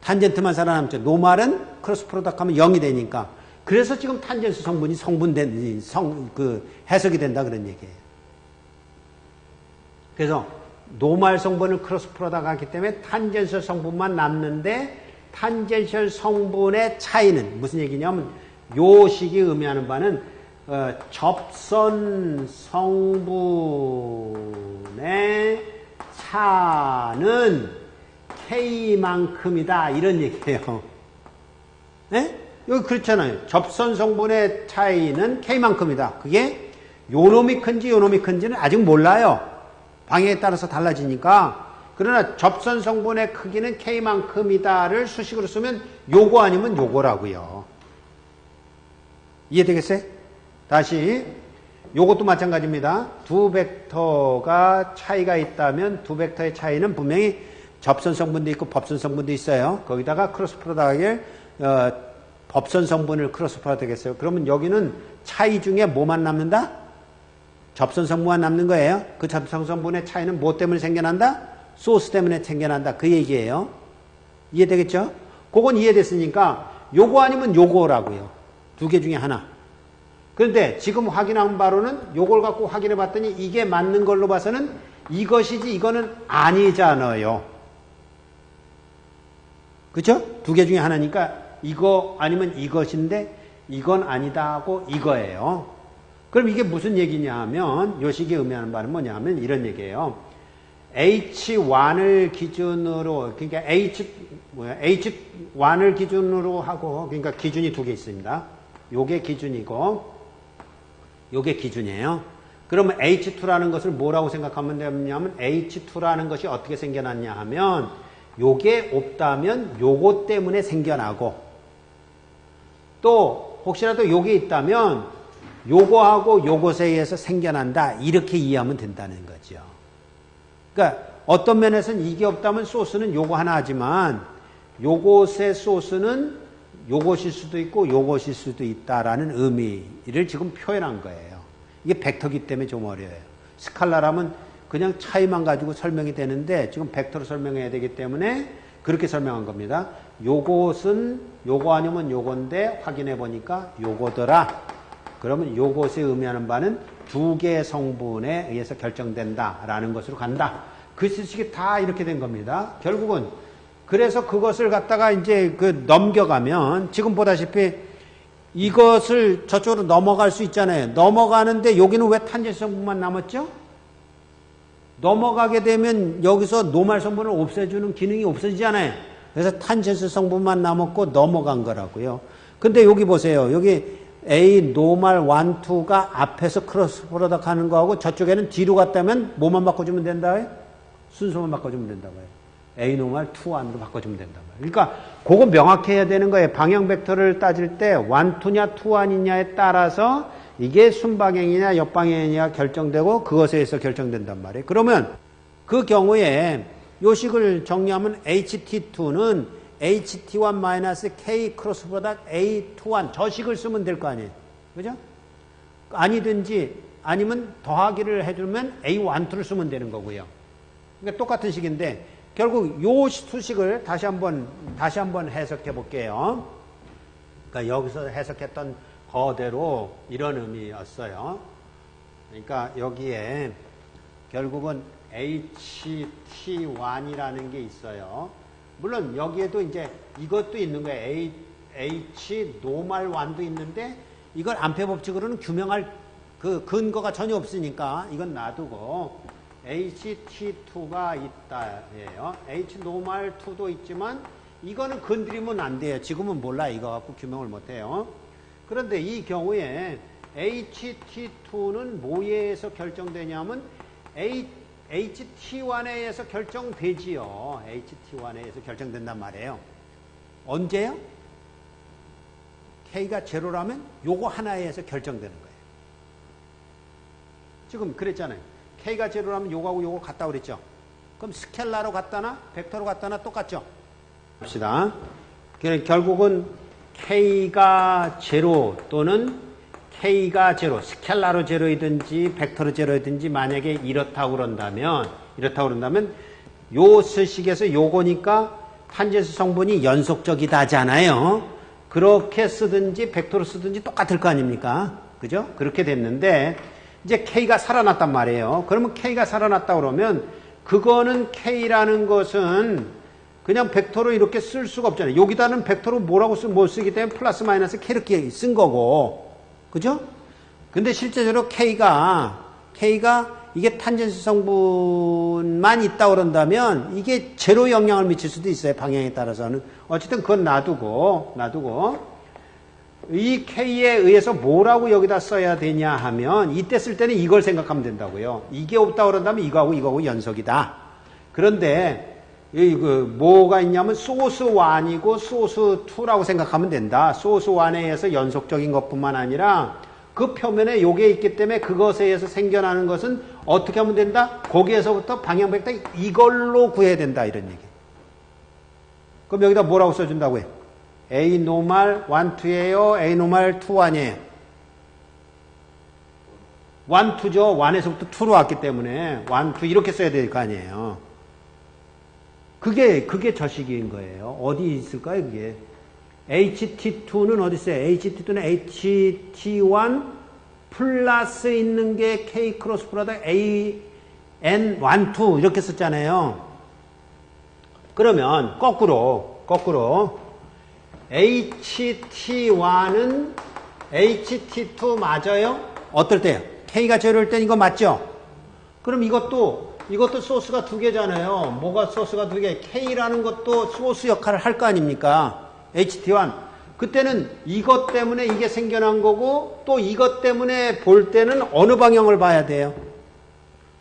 탄젠트만 살아남죠. 노말은 크로스 프로덕트 하면 0이 되니까. 그래서 지금 탄젠수 성분이 해석이 된다 그런 얘기예요. 그래서 노말 성분을 크로스 프로덕트 하기 때문에 탄젠셜 성분만 남는데, 탄젠셜 성분의 차이는 무슨 얘기냐면, 요식이 의미하는 바는 접선 성분의 차는 K만큼이다 이런 얘기예요. 네? 여기 그렇잖아요. 접선 성분의 차이는 K만큼이다. 그게 요놈이 큰지 요놈이 큰지는 아직 몰라요. 방향에 따라서 달라지니까. 그러나 접선 성분의 크기는 K만큼이다를 수식으로 쓰면 요거 아니면 요거라고요. 이해되겠어요? 다시 요것도 마찬가지입니다. 두 벡터가 차이가 있다면 두 벡터의 차이는 분명히 접선 성분도 있고 법선 성분도 있어요. 거기다가 크로스 프로덕트를 법선 성분을 크로스 프로덕트 하겠어요. 그러면 여기는 차이 중에 뭐만 남는다? 접선 성분만 남는 거예요. 그 접선 성분의 차이는 뭐 때문에 생겨난다? 소스 때문에 생겨난다. 그 얘기예요. 이해되겠죠? 그건 이해됐으니까 요거 아니면 요거라고요. 두 개 중에 하나. 그런데 지금 확인한 바로는 요걸 갖고 확인해 봤더니 이게 맞는 걸로 봐서는 이것이지 이거는 아니잖아요. 그렇죠? 두 개 중에 하나니까 이거 아니면 이것인데 이건 아니다 하고 이거예요. 그럼 이게 무슨 얘기냐 하면, 요식이 의미하는 바는 뭐냐 하면 이런 얘기예요. H1을 기준으로, 그러니까 H1을 기준으로 하고, 그러니까 기준이 두 개 있습니다. 요게 기준이고 요게 기준이에요. 그러면 H2라는 것을 뭐라고 생각하면 되냐면, H2라는 것이 어떻게 생겨났냐 하면, 요게 없다면 요거 때문에 생겨나고, 또 혹시라도 요게 있다면 요거하고 요것에 의해서 생겨난다, 이렇게 이해하면 된다는 거죠. 그러니까 어떤 면에서는 이게 없다면 소스는 요거 하나 하지만 요것의 소스는 요것일 수도 있고 요것일 수도 있다라는 의미를 지금 표현한 거예요. 이게 벡터기 때문에 좀 어려워요. 스칼라라면 그냥 차이만 가지고 설명이 되는데 지금 벡터로 설명해야 되기 때문에 그렇게 설명한 겁니다. 요것은 요거 아니면 요건데 확인해 보니까 요거더라. 그러면 요것에 의미하는 바는 두 개의 성분에 의해서 결정된다라는 것으로 간다. 그 수식이 다 이렇게 된 겁니다. 결국은 그래서 그것을 갖다가 이제 넘겨가면 지금 보다시피 이것을 저쪽으로 넘어갈 수 있잖아요. 넘어가는데 여기는 왜 탄젠수 성분만 남았죠? 넘어가게 되면 여기서 노말 성분을 없애주는 기능이 없어지잖아요. 그래서 탄젠수 성분만 남았고 넘어간 거라고요. 근데 여기 보세요. 여기 A 노말 1, 2가 앞에서 크로스 프로덕트 하는 거하고 저쪽에는 뒤로 갔다면 뭐만 바꿔주면 된다고요? 순서만 바꿔주면 된다고요. A 노말 2, 1으로 바꿔주면 된다고요. 그러니까 그거 명확해야 되는 거예요. 방향 벡터를 따질 때 1, 2냐 2, 1이냐에 따라서 이게 순방향이냐 역방향이냐 결정되고 그것에 의해서 결정된단 말이에요. 그러면 그 경우에 요식을 정리하면 HT2는 HT1-K 크로스 프로덕트 A21 저식을 쓰면 될 거 아니에요. 그죠? 아니든지 아니면 더하기를 해주면 A12를 쓰면 되는 거고요. 그러니까 똑같은 식인데 결국 요 수식을 다시 한번 해석해 볼게요. 그러니까 여기서 해석했던 거대로 이런 의미였어요. 그러니까 여기에 결국은 HT1이라는 게 있어요. 물론 여기에도 이제 이것도 있는 거예요. H 노말 1도 있는데 이걸 암페 법칙으로는 규명할 그 근거가 전혀 없으니까 이건 놔두고 HT2가 있다. 예요. H 노멀 2도 있지만 이거는 건드리면 안 돼요. 지금은 몰라. 이거 갖고 규명을 못 해요. 그런데 이 경우에 HT2는 뭐에 의해서 결정되냐면 HT1에 의해서 결정되지요. HT1에 의해서 결정된단 말이에요. 언제요? K가 제로라면 요거 하나에 의해서 결정되는 거예요. 지금 그랬잖아요. K가 제로라면 요거하고 요거 같다고 그랬죠. 그럼 스켈라로 같다나 벡터로 같다나 똑같죠. 봅시다. 결국은 K가 제로 또는 K가 제로, 스켈라로 제로이든지 벡터로 제로이든지 만약에 이렇다고 그런다면 요 스식에서 요거니까 탄젠스 성분이 연속적이다 하잖아요. 그렇게 쓰든지 벡터로 쓰든지 똑같을 거 아닙니까? 그죠? 그렇게 됐는데 이제 K가 살아났단 말이에요. 그러면 K가 살아났다 그러면 그거는 K라는 것은 그냥 벡터로 이렇게 쓸 수가 없잖아요. 여기다는 벡터로 뭐라고 못 쓰기 때문에 플러스 마이너스 K 이렇게 쓴 거고. 그죠? 근데 실제적으로 K가 이게 탄젠스 성분만 있다 그런다면 이게 제로 영향을 미칠 수도 있어요. 방향에 따라서는. 어쨌든 그건 놔두고 이 K에 의해서 뭐라고 여기다 써야 되냐 하면 이때 쓸 때는 이걸 생각하면 된다고요. 이게 없다 그런다면 이거하고 연속이다. 그런데 뭐가 있냐면 소스 1이고 소스 2라고 생각하면 된다. 소스 1에 의해서 연속적인 것뿐만 아니라 그 표면에 요게 있기 때문에 그것에 의해서 생겨나는 것은 어떻게 하면 된다? 거기에서부터 방향 벡터 이걸로 구해야 된다. 이런 얘기. 그럼 여기다 뭐라고 써준다고 해? A 노멀 1, 2예요? A 노멀 2, 1이에요? 1, 2죠. 1에서부터 2로 왔기 때문에 1, 2 이렇게 써야 될 거 아니에요. 그게 저식인 거예요. 어디 있을까요, 그게? HT2는 어디 있어요? HT2는 HT1 플러스 있는 게 K 크로스 프로덕트 A, N, 1, 2 이렇게 썼잖아요. 그러면 거꾸로 HT1은 HT2 맞아요? 어떨 때요? K가 제로일 땐 이거 맞죠? 그럼 이것도 소스가 두 개잖아요. 뭐가 소스가 두 개? K라는 것도 소스 역할을 할 거 아닙니까? HT1. 그때는 이것 때문에 이게 생겨난 거고 또 이것 때문에 볼 때는 어느 방향을 봐야 돼요?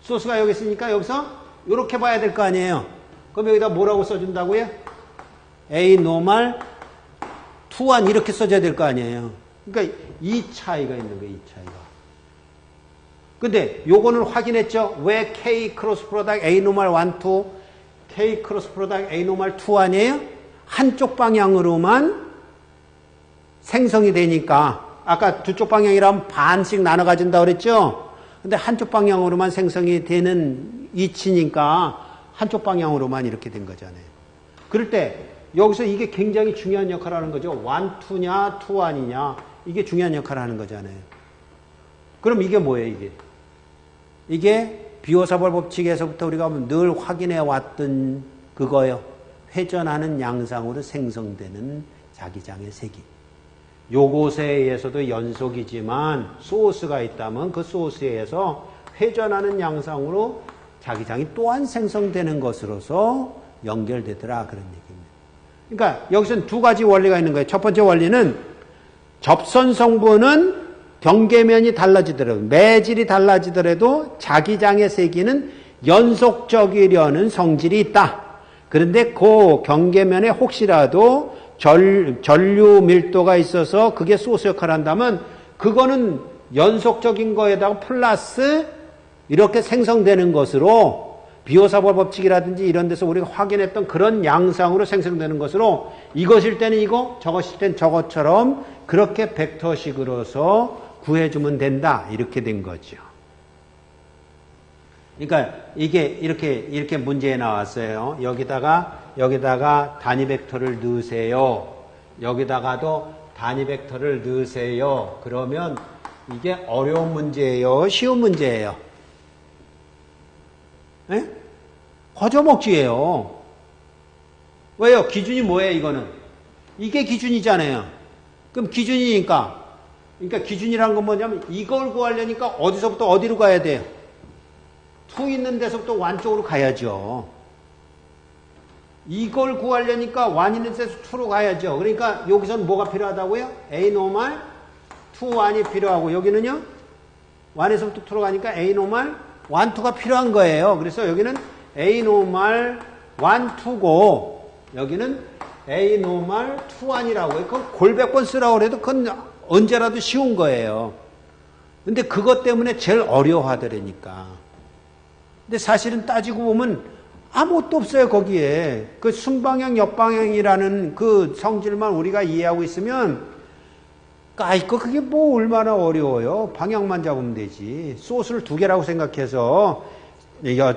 소스가 여기 있으니까 여기서 이렇게 봐야 될 거 아니에요. 그럼 여기다 뭐라고 써준다고요? A 노멀 2, 1 이렇게 써줘야 될 거 아니에요. 그러니까 이 차이가 있는 거예요. 이 차이가. 근데 요거는 확인했죠? 왜 K 크로스 프로덕트 A 노멀 1, 2 K 크로스 프로덕트 A 노멀 2 아니에요? 한쪽 방향으로만 생성이 되니까 아까 두 쪽 방향이라면 반씩 나눠 가진다 그랬죠? 근데 한쪽 방향으로만 생성이 되는 이치니까 한쪽 방향으로만 이렇게 된 거잖아요. 그럴 때 여기서 이게 굉장히 중요한 역할을 하는 거죠. 1, 2냐 2, 1이냐 이게 중요한 역할을 하는 거잖아요. 그럼 이게 뭐예요? 이게 비오사벌 법칙에서부터 우리가 늘 확인해 왔던 그거예요. 회전하는 양상으로 생성되는 자기장의 세기. 요것에 의해서도 연속이지만 소스가 있다면 그 소스에 의해서 회전하는 양상으로 자기장이 또한 생성되는 것으로서 연결되더라 그런 얘기입니다. 그러니까 여기서는 두 가지 원리가 있는 거예요. 첫 번째 원리는 접선 성분은 경계면이 달라지더라도 매질이 달라지더라도 자기장의 세기는 연속적이려는 성질이 있다. 그런데 그 경계면에 혹시라도 전류 밀도가 있어서 그게 소스 역할을 한다면 그거는 연속적인 거에다가 플러스 이렇게 생성되는 것으로 비오사벌 법칙이라든지 이런 데서 우리가 확인했던 그런 양상으로 생성되는 것으로 이것일 때는 이거 저것일 땐 저것처럼 그렇게 벡터식으로서 구해주면 된다 이렇게 된 거죠. 그러니까 이게 이렇게 문제에 나왔어요. 여기다가 단위 벡터를 넣으세요. 여기다가도 단위 벡터를 넣으세요. 그러면 이게 어려운 문제예요? 쉬운 문제예요? 네? 거저먹지예요. 왜요? 기준이 뭐예요, 이거는? 이게 기준이잖아요. 그럼 기준이니까. 그러니까 기준이라는 건 뭐냐면 이걸 구하려니까 어디서부터 어디로 가야 돼요? 2 있는 데서부터 1 쪽으로 가야죠. 이걸 구하려니까 1 있는 데서 2로 가야죠. 그러니까 여기서는 뭐가 필요하다고요? A 노멀 2, 1이 필요하고 여기는요. 1에서부터 2로 가니까 A 노멀 1, 2가 필요한 거예요. 그래서 여기는 A 노멀 1, 2고 여기는 A 노멀 2, 1이라고요. 그건 골백번 쓰라고 해도 그건 언제라도 쉬운 거예요. 근데 그것 때문에 제일 어려워하더라니까. 근데 사실은 따지고 보면 아무것도 없어요, 거기에. 그 순방향, 역방향이라는 그 성질만 우리가 이해하고 있으면, 까이거 그게 뭐 얼마나 어려워요. 방향만 잡으면 되지. 소스를 2개라고 생각해서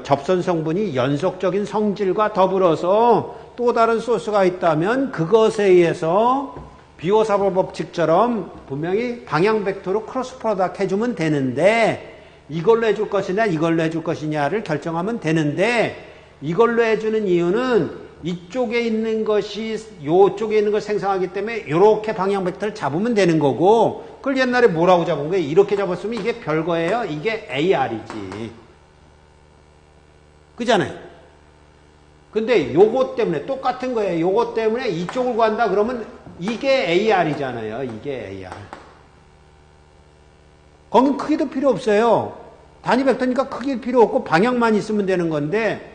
접선 성분이 연속적인 성질과 더불어서 또 다른 소스가 있다면 그것에 의해서 비오사볼 법칙처럼 분명히 방향 벡터로 크로스 프로덕트 해주면 되는데 이걸로 해줄 것이냐 이걸로 해줄 것이냐를 결정하면 되는데 이걸로 해주는 이유는 이쪽에 있는 것이 이쪽에 있는 걸 생성하기 때문에 이렇게 방향 벡터를 잡으면 되는 거고 그걸 옛날에 뭐라고 잡은 거예요? 이렇게 잡았으면 이게 별거예요. 이게 AR이지. 그잖아요. 근데 요것 때문에 똑같은 거예요. 요것 때문에 이쪽을 구한다 그러면 이게 AR이잖아요. 이게 AR. 거긴 크기도 필요 없어요. 단위 벡터니까 크기 필요 없고 방향만 있으면 되는 건데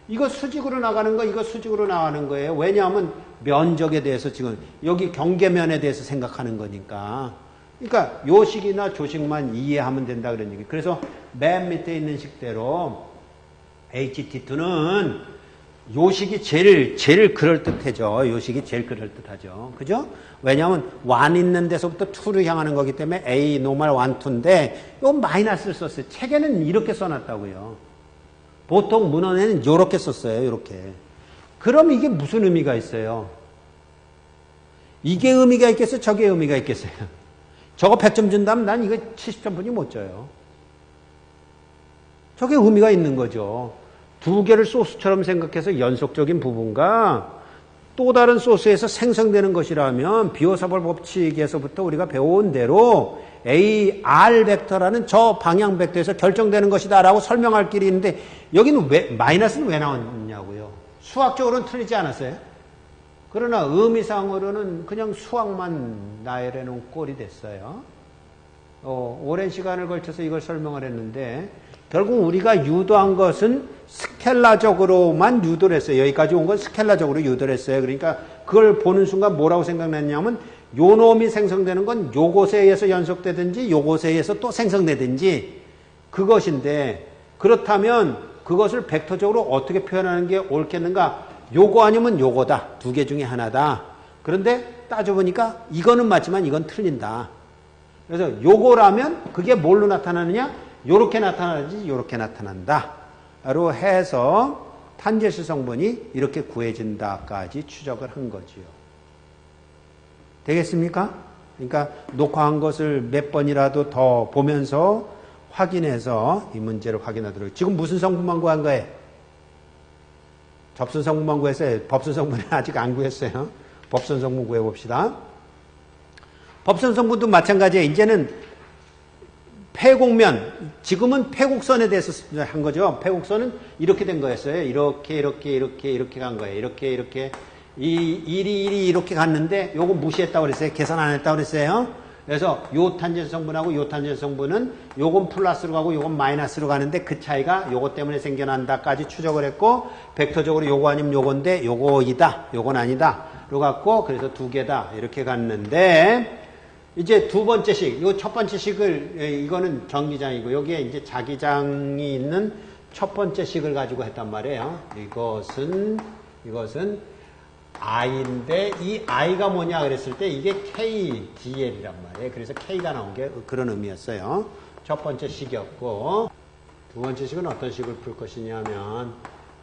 이거 수직으로 나가는 거, 이거 수직으로 나가는 거예요. 왜냐하면 면적에 대해서 지금 여기 경계면에 대해서 생각하는 거니까. 그러니까 요식이나 조식만 이해하면 된다 그런 얘기. 그래서 맨 밑에 있는 식대로 HT2는 요식이 제일 그럴듯해져. 요식이 제일 그럴듯하죠. 그죠? 왜냐하면 1 있는 데서부터 2로 향하는 거기 때문에 A 노멀 1, 2인데 이건 마이너스를 썼어요. 책에는 이렇게 써놨다고요. 보통 문헌에는 이렇게 썼어요. 이렇게. 그럼 이게 무슨 의미가 있어요? 이게 의미가 있겠어요? 저게 의미가 있겠어요? 저거 100점 준다면 난 이거 70점 분이 못 줘요. 저게 의미가 있는 거죠. 2개를 소스처럼 생각해서 연속적인 부분과 또 다른 소스에서 생성되는 것이라면 비오사볼 법칙에서부터 우리가 배워온 대로 AR 벡터라는 저 방향 벡터에서 결정되는 것이다 라고 설명할 길이 있는데 여기는 마이너스는 왜 나왔냐고요. 수학적으로는 틀리지 않았어요. 그러나 의미상으로는 그냥 수학만 나열해 놓은 꼴이 됐어요. 오랜 시간을 걸쳐서 이걸 설명을 했는데 결국 우리가 유도한 것은 스켈라적으로만 유도를 했어요. 여기까지 온 건 스켈라적으로 유도를 했어요. 그러니까 그걸 보는 순간 뭐라고 생각났냐면 요 놈이 생성되는 건 요것에 의해서 연속되든지 요것에 의해서 또 생성되든지 그것인데 그렇다면 그것을 벡터적으로 어떻게 표현하는 게 옳겠는가? 요거 아니면 요거다. 2개 중에 하나다. 그런데 따져보니까 이거는 맞지만 이건 틀린다. 그래서 요거라면 그게 뭘로 나타나느냐? 요렇게 나타나지 요렇게 나타난다로 해서 탄제수 성분이 이렇게 구해진다까지 추적을 한 거지요. 되겠습니까? 그러니까 녹화한 것을 몇 번이라도 더 보면서 확인해서 이 문제를 확인하도록. 지금 무슨 성분만 구한 거예요? 접선 성분만 구했어요. 법선 성분은 아직 안 구했어요. 법선 성분 구해봅시다. 법선 성분도 마찬가지예요. 이제는 폐곡면, 지금은 폐곡선에 대해서 한 거죠. 폐곡선은 이렇게 된 거였어요. 이렇게 간 거예요. 이렇게. 일이 이렇게 갔는데, 요거 무시했다고 그랬어요. 계산 안 했다고 그랬어요. 그래서 요 탄젠 성분하고 요 탄젠 성분은 요건 플러스로 가고 요건 마이너스로 가는데 그 차이가 요거 때문에 생겨난다까지 추적을 했고, 벡터적으로 요거 아니면 요건데 요거이다. 요건 아니다. 로 갖고, 그래서 2개다. 이렇게 갔는데, 이제 2번째 식, 이거 첫 번째 식을, 이거는 정기장이고, 여기에 이제 자기장이 있는 첫 번째 식을 가지고 했단 말이에요. 이것은 I인데, 이 I가 뭐냐 그랬을 때, 이게 KDL이란 말이에요. 그래서 K가 나온 게 그런 의미였어요. 첫 번째 식이었고, 두 번째 식은 어떤 식을 풀 것이냐면,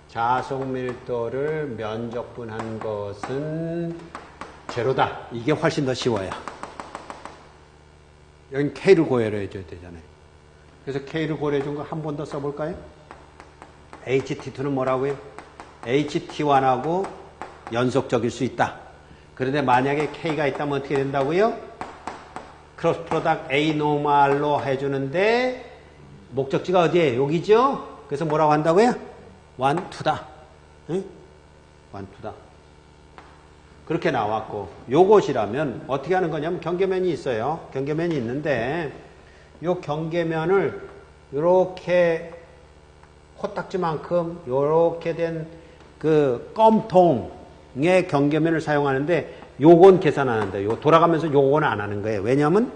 자속 밀도를 면적분한 것은 제로다. 이게 훨씬 더 쉬워요. 여긴 K를 고려해 줘야 되잖아요. 그래서 K를 고려해 준 거 한 번 더 써볼까요? HT2는 뭐라고요? HT1하고 연속적일 수 있다. 그런데 만약에 K가 있다면 어떻게 된다고요? 크로스 프로덕트 A 노멀로 해주는데 목적지가 어디예요? 여기죠? 그래서 뭐라고 한다고요? 1, 2다. 응? 1, 2다. 그렇게 나왔고, 요것이라면 어떻게 하는 거냐면 경계면이 있어요. 경계면이 있는데, 요 경계면을 요렇게 코딱지만큼 요렇게 된 그 껌통의 경계면을 사용하는데, 요건 계산하는데, 요 돌아가면서 요건 안 하는 거예요. 왜냐하면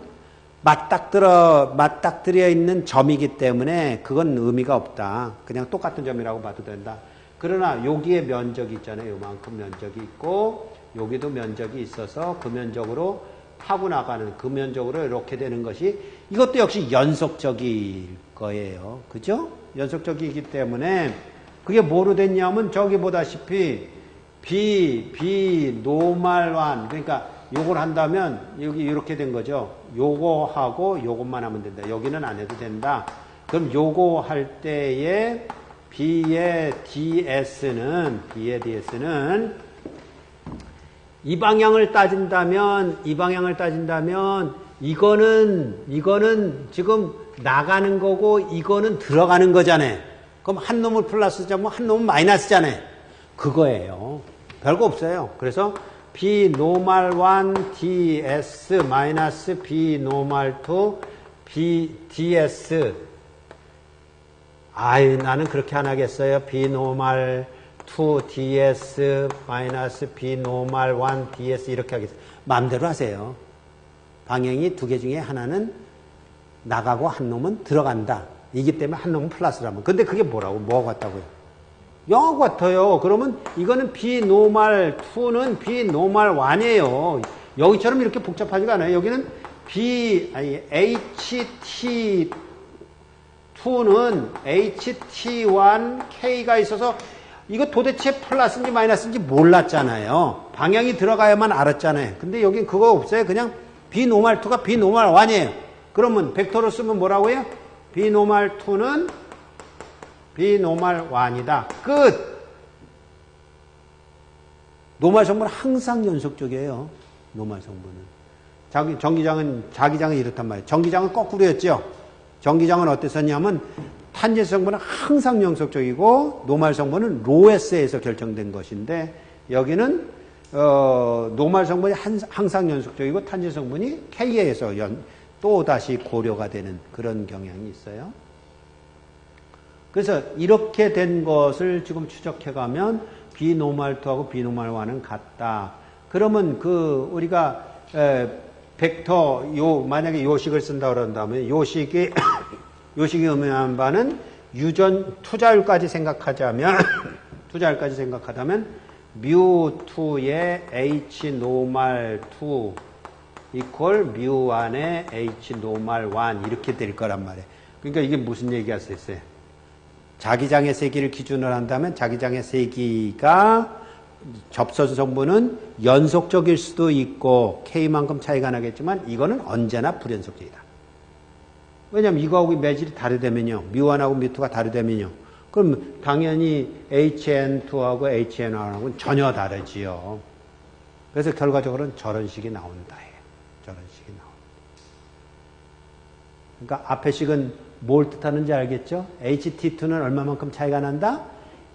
맞닥뜨려 있는 점이기 때문에 그건 의미가 없다. 그냥 똑같은 점이라고 봐도 된다. 그러나 여기에 면적이 있잖아요. 요만큼 면적이 있고 여기도 면적이 있어서 그 면적으로 타고 나가는 그 면적으로 이렇게 되는 것이 이것도 역시 연속적일 거예요. 그죠? 연속적이기 때문에 그게 뭐로 됐냐면 저기 보다시피 B 노멀 1 그러니까 요걸 한다면 여기 이렇게 된 거죠. 요거하고 요것만 하면 된다. 여기는 안 해도 된다. 그럼 요거 할 때에 B의 DS는 이 방향을 따진다면 이거는 지금 나가는 거고 이거는 들어가는 거잖아요. 그럼 한 놈을 플러스자면 한 놈은 마이너스잖아요. 그거예요. 별거 없어요. 그래서 B 노멀 1 DS 마이너스 B 노멀 2 B DS 나는 그렇게 안 하겠어요. B 노멀 2 DS 마이너스 B 노멀 1 DS 이렇게 하겠어요. 마음대로 하세요. 방향이 두 개 중에 하나는 나가고 한 놈은 들어간다. 이기 때문에 한 놈은 플러스라면. 근데 그게 뭐가 같다고요? 영어 같아요. 그러면 이거는 B 노멀 2는 B 노멀 1이에요. 여기처럼 이렇게 복잡하지가 않아요. 여기는 HT2는 HT1 K가 있어서 이거 도대체 플러스인지 마이너스인지 몰랐잖아요. 방향이 들어가야만 알았잖아요. 근데 여긴 그거 없어요. 그냥 B 노멀 2가 B 노멀 1이에요. 그러면 벡터로 쓰면 뭐라고요? B 노멀 2는 B 노멀 1이다. 끝! 노멀 성분은 항상 연속적이에요. 노멀 성분은. 자기장은 이렇단 말이에요. 전기장은 거꾸로였죠. 전기장은 어땠었냐면 탄젠스 성분은 항상 연속적이고 노멀 성분은 로에스에서 결정된 것인데 여기는 노멀 성분이 항상 연속적이고 탄젠스 성분이 K에서 또 다시 고려가 되는 그런 경향이 있어요. 그래서 이렇게 된 것을 지금 추적해 가면 B 노멀 2하고 B 노멀 1은 같다. 그러면 우리가 벡터 만약에 요식을 쓴다 그런다면 요식이 의미하는 바는 투자율까지 생각하자면 뮤2의 H 노멀 2 이퀄 뮤1의 H 노멀 1 이렇게 될 거란 말이에요. 그러니까 이게 무슨 얘기가 있어요? 자기장의 세기를 기준으로 한다면 자기장의 세기가 접선 성분은 연속적일 수도 있고 K만큼 차이가 나겠지만 이거는 언제나 불연속적이다. 왜냐하면 이거하고 매질이 다르다면요. 뮤1하고 뮤2가 다르다면요. 그럼 당연히 HN2하고 HN1하고는 전혀 다르지요. 그래서 결과적으로는 저런 식이 나온다. 저런 식이 나온다. 그러니까 앞에 식은 뭘 뜻하는지 알겠죠? HT2는 얼마만큼 차이가 난다?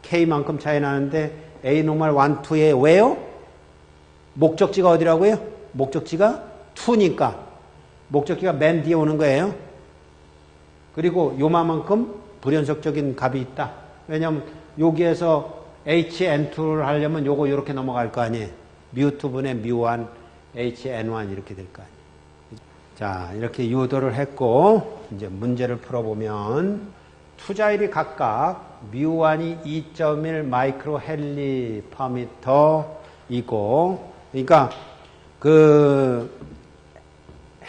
K만큼 차이 나는데 A 노멀 1, 2에 왜요? 목적지가 어디라고요? 목적지가 2니까. 목적지가 맨 뒤에 오는 거예요. 그리고 요만큼 불연속적인 값이 있다. 왜냐하면 여기에서 HN2를 하려면 요거 이렇게 넘어갈 거 아니에요. 뮤2분의 뮤1, HN1 이렇게 될 거 아니에요. 자, 이렇게 유도를 했고 이제 문제를 풀어보면 투자율이 각각 뮤1이 2.1 마이크로 헨리 퍼미터이고 그러니까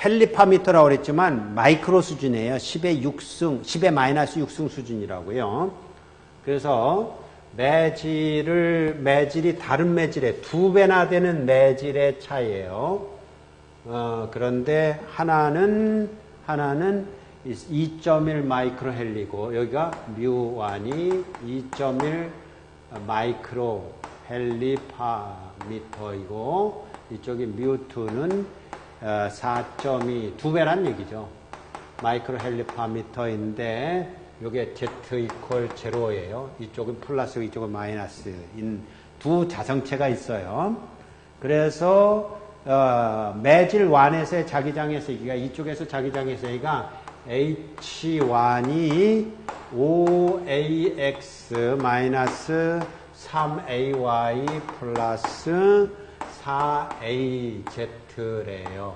헨리파미터라고 그랬지만 마이크로 수준이에요. 10의 6승, 10의 마이너스 6승 수준이라고요. 그래서 매질이 다른 매질의 2배나 되는 매질의 차이예요. 그런데 하나는 2.1 마이크로 헨리고 여기가 뮤1이 2.1 마이크로 헨리파미터이고 이쪽이 뮤2는 4.2, 2배란 얘기죠. 마이크로 헨리파미터인데 요게 z 이퀄 제로예요. 이쪽은 플러스, 이쪽은 마이너스인 두 자성체가 있어요. 그래서 매질 1에서의 자기장의 세기가 이쪽에서 자기장의 세기가 H1이 5AX 마이너스 3AY 플러스 4AZ래요.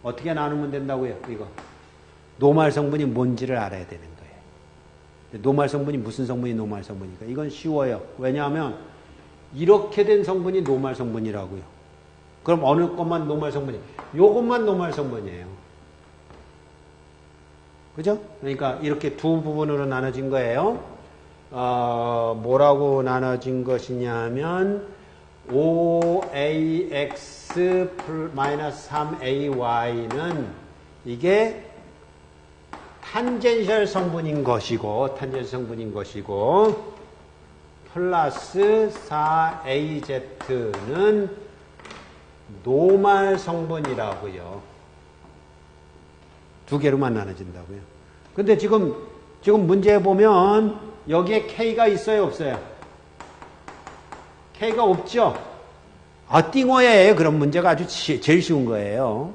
어떻게 나누면 된다고요? 이거 노말 성분이 뭔지를 알아야 되는 거예요. 노말 성분이 무슨 성분이 노말 성분이니까 이건 쉬워요. 왜냐하면 이렇게 된 성분이 노말 성분이라고요. 그럼 어느 것만 노말 성분이? 요것만 노말 성분이에요. 그죠? 그러니까 이렇게 두 부분으로 나눠진 거예요. 뭐라고 나눠진 것이냐면 5ax 마이너스 3ay는 이게 탄젠셜 성분인 것이고 플러스 4az는 노말 성분이라고요. 두 개로만 나눠진다고요. 근데 지금 문제에 보면 여기에 K가 있어요, 없어요? K가 없죠? 띵호에 그런 문제가 아주 제일 쉬운 거예요.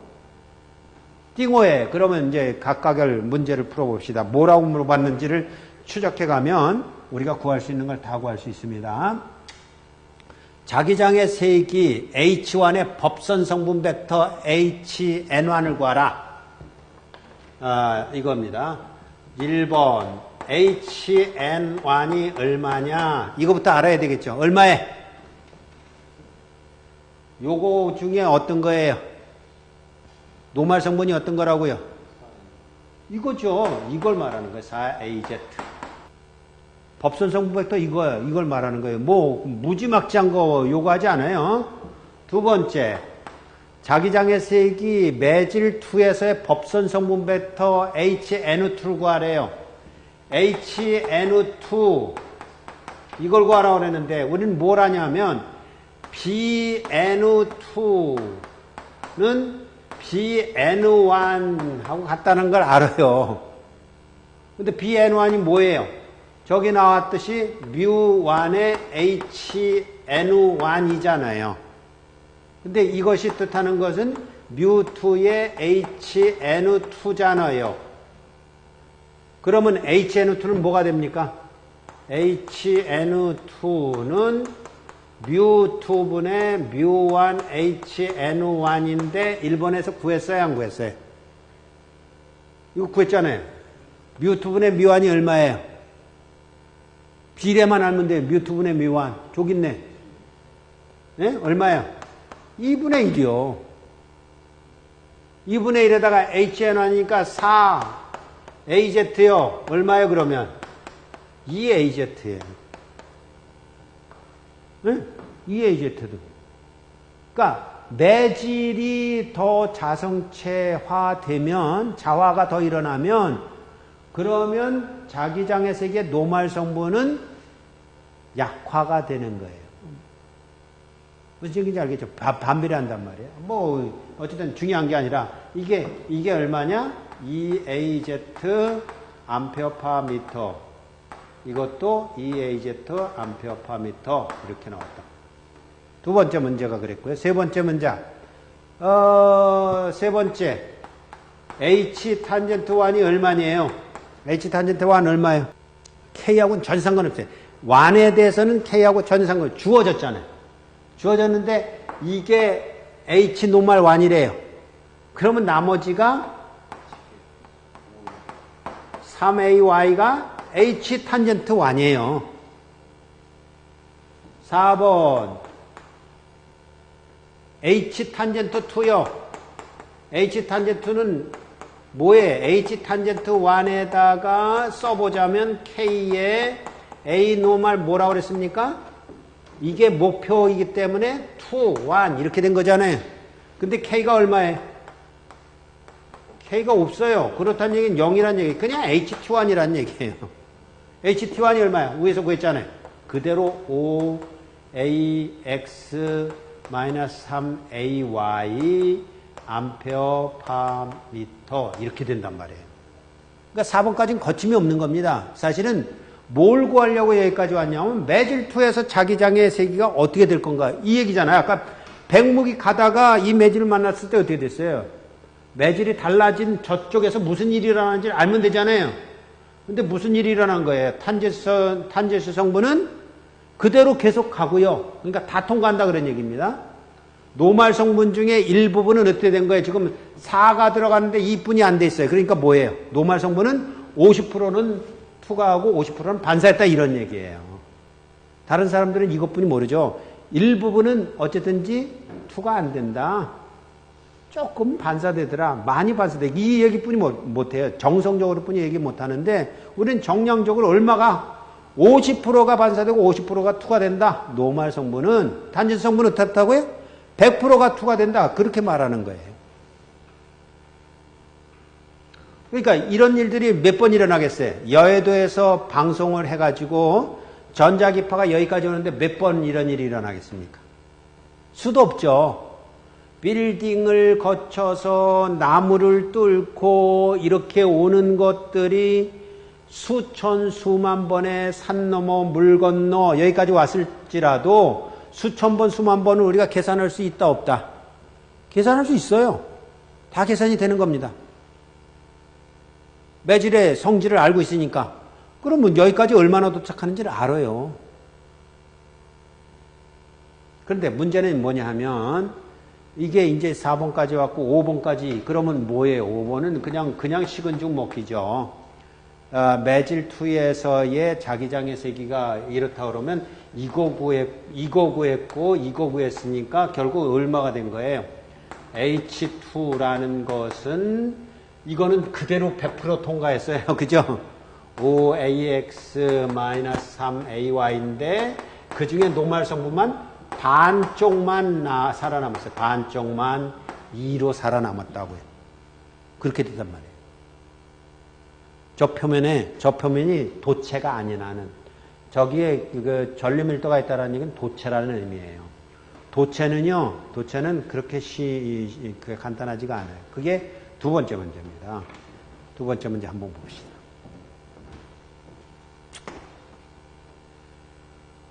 띵호에 그러면 이제 각각을 문제를 풀어봅시다. 뭐라고 물어봤는지를 추적해 가면 우리가 구할 수 있는 걸 다 구할 수 있습니다. 자기장의 세기 H1의 법선 성분 벡터 HN1을 구하라. 이겁니다. 1번 HN1이 얼마냐? 이거부터 알아야 되겠죠. 얼마에? 요거 중에 어떤 거예요? 노말 성분이 어떤 거라고요? 이거죠. 이걸 말하는 거예요. 4AZ. 법선 성분 벡터 이거예요. 이걸 말하는 거예요. 뭐 무지막지한 거 요구하지 않아요. 두 번째. 자기장의 세기 매질 2에서의 법선 성분 벡터 HN2를 구하래요. HN2 이걸 구하라고 그랬는데 우리는 뭘 하냐면 BN2는 BN1하고 같다는 걸 알아요. 근데 BN1이 뭐예요? 저기 나왔듯이 μ1의 HN1이잖아요. 근데 이것이 뜻하는 것은 μ2의 HN2잖아요. 그러면 HN2는 뭐가 됩니까? HN2는 μ2분의 μ1 HN1인데 1번에서 구했어요, 안 구했어요? 이거 구했잖아요. μ2분의 μ1이 얼마예요? 비례만 알면 돼요. μ2분의 μ1. 족 있네. 네? 얼마예요? 2분의 1이요. 2분의 1에다가 HN1이니까 4AZ요. 얼마예요, 그러면? 2AZ예요. 네? 2AZ도. 그러니까 매질이 더 자성체화되면, 자화가 더 일어나면, 그러면 자기장의 세계 노말 성분은 약화가 되는 거예요. 무슨 얘기인지 알겠죠? 반비례한단 말이에요. 뭐 어쨌든 중요한 게 아니라 이게 얼마냐? 2AZ 암페어파 미터. 이것도 2AZ 암페어파 미터 이렇게 나왔다. 두 번째 문제가 그랬고요. 세 번째 문제. 세 번째. H 탄젠트 1이 얼마니에요? H 탄젠트 1 얼마예요? K하고는 전 상관없어요. 1에 대해서는 K하고 전 상관 주어졌잖아요. 주어졌는데 이게 H 노말 1이래요. 그러면 나머지가 3AY가 H 탄젠트 1이에요. 4번 H 탄젠트 2요. H 탄젠트는 뭐에? H 탄젠트 1에다가 써보자면 K의 A 노말 뭐라고 그랬습니까? 이게 목표이기 때문에 2, 1 이렇게 된 거잖아요. 근데 K가 얼마예요? K가 없어요. 그렇다는 얘기는 0이란 얘기. 그냥 HT1이란 얘기예요. HT1이 얼마야? 위에서 구했잖아요. 그대로 5AX-3AY 암페어 파 미터 이렇게 된단 말이에요. 그러니까 4번까지는 거침이 없는 겁니다. 사실은 뭘 구하려고 여기까지 왔냐면 매질2에서 자기장의 세기가 어떻게 될 건가 이 얘기잖아요. 아까 백목이 가다가 이 매질을 만났을 때 어떻게 됐어요? 매질이 달라진 저쪽에서 무슨 일이 일어나는지 알면 되잖아요. 근데 무슨 일이 일어난 거예요? 탄제수 성분은 그대로 계속 가고요. 그러니까 다 통과한다 그런 얘기입니다. 노말 성분 중에 일부분은 어떻게 된 거예요? 지금 4가 들어갔는데 2분이 안 돼 있어요. 그러니까 뭐예요? 노말 성분은 50%는 투과하고 50%는 반사했다 이런 얘기예요. 다른 사람들은 이것뿐이 모르죠. 일부분은 어쨌든지 투과 안 된다. 조금 반사되더라. 많이 반사돼. 이 얘기뿐이 못해요. 정성적으로 뿐이 얘기 못하는데 우리는 정량적으로 얼마가 50%가 반사되고 50%가 투과된다. 노말 성분은 탄젠 성분은 어떻다고요? 100%가 투과된다. 그렇게 말하는 거예요. 그러니까 이런 일들이 몇 번 일어나겠어요? 여의도에서 방송을 해가지고 전자기파가 여기까지 오는데 몇 번 이런 일이 일어나겠습니까? 수도 없죠. 빌딩을 거쳐서 나무를 뚫고 이렇게 오는 것들이 수천 수만 번의 산 넘어 물 건너 여기까지 왔을지라도 수천 번 수만 번을 우리가 계산할 수 있다 없다? 계산할 수 있어요. 다 계산이 되는 겁니다. 매질의 성질을 알고 있으니까. 그러면 여기까지 얼마나 도착하는지를 알아요. 그런데 문제는 뭐냐 하면 이게 이제 4번까지 왔고 5번까지 그러면 뭐예요? 5번은 그냥 식은 죽 먹기죠. 매질2에서의 자기장의 세기가 이렇다 그러면 이거 구했고 이거 구했으니까 결국 얼마가 된 거예요? H2라는 것은 이거는 그대로 100% 통과했어요. 그죠? 5AX-3AY인데 그 중에 노말 성분만 반쪽만 살아남았어요. 반쪽만 2로 살아남았다고요. 그렇게 된단 말이에요. 저 표면이 도체가 아닌 하는 저기에 그 전류밀도가 있다는 얘기는 도체라는 의미예요. 도체는 그렇게 간단하지가 않아요. 그게 두 번째 문제입니다. 두 번째 문제 한번 봅시다.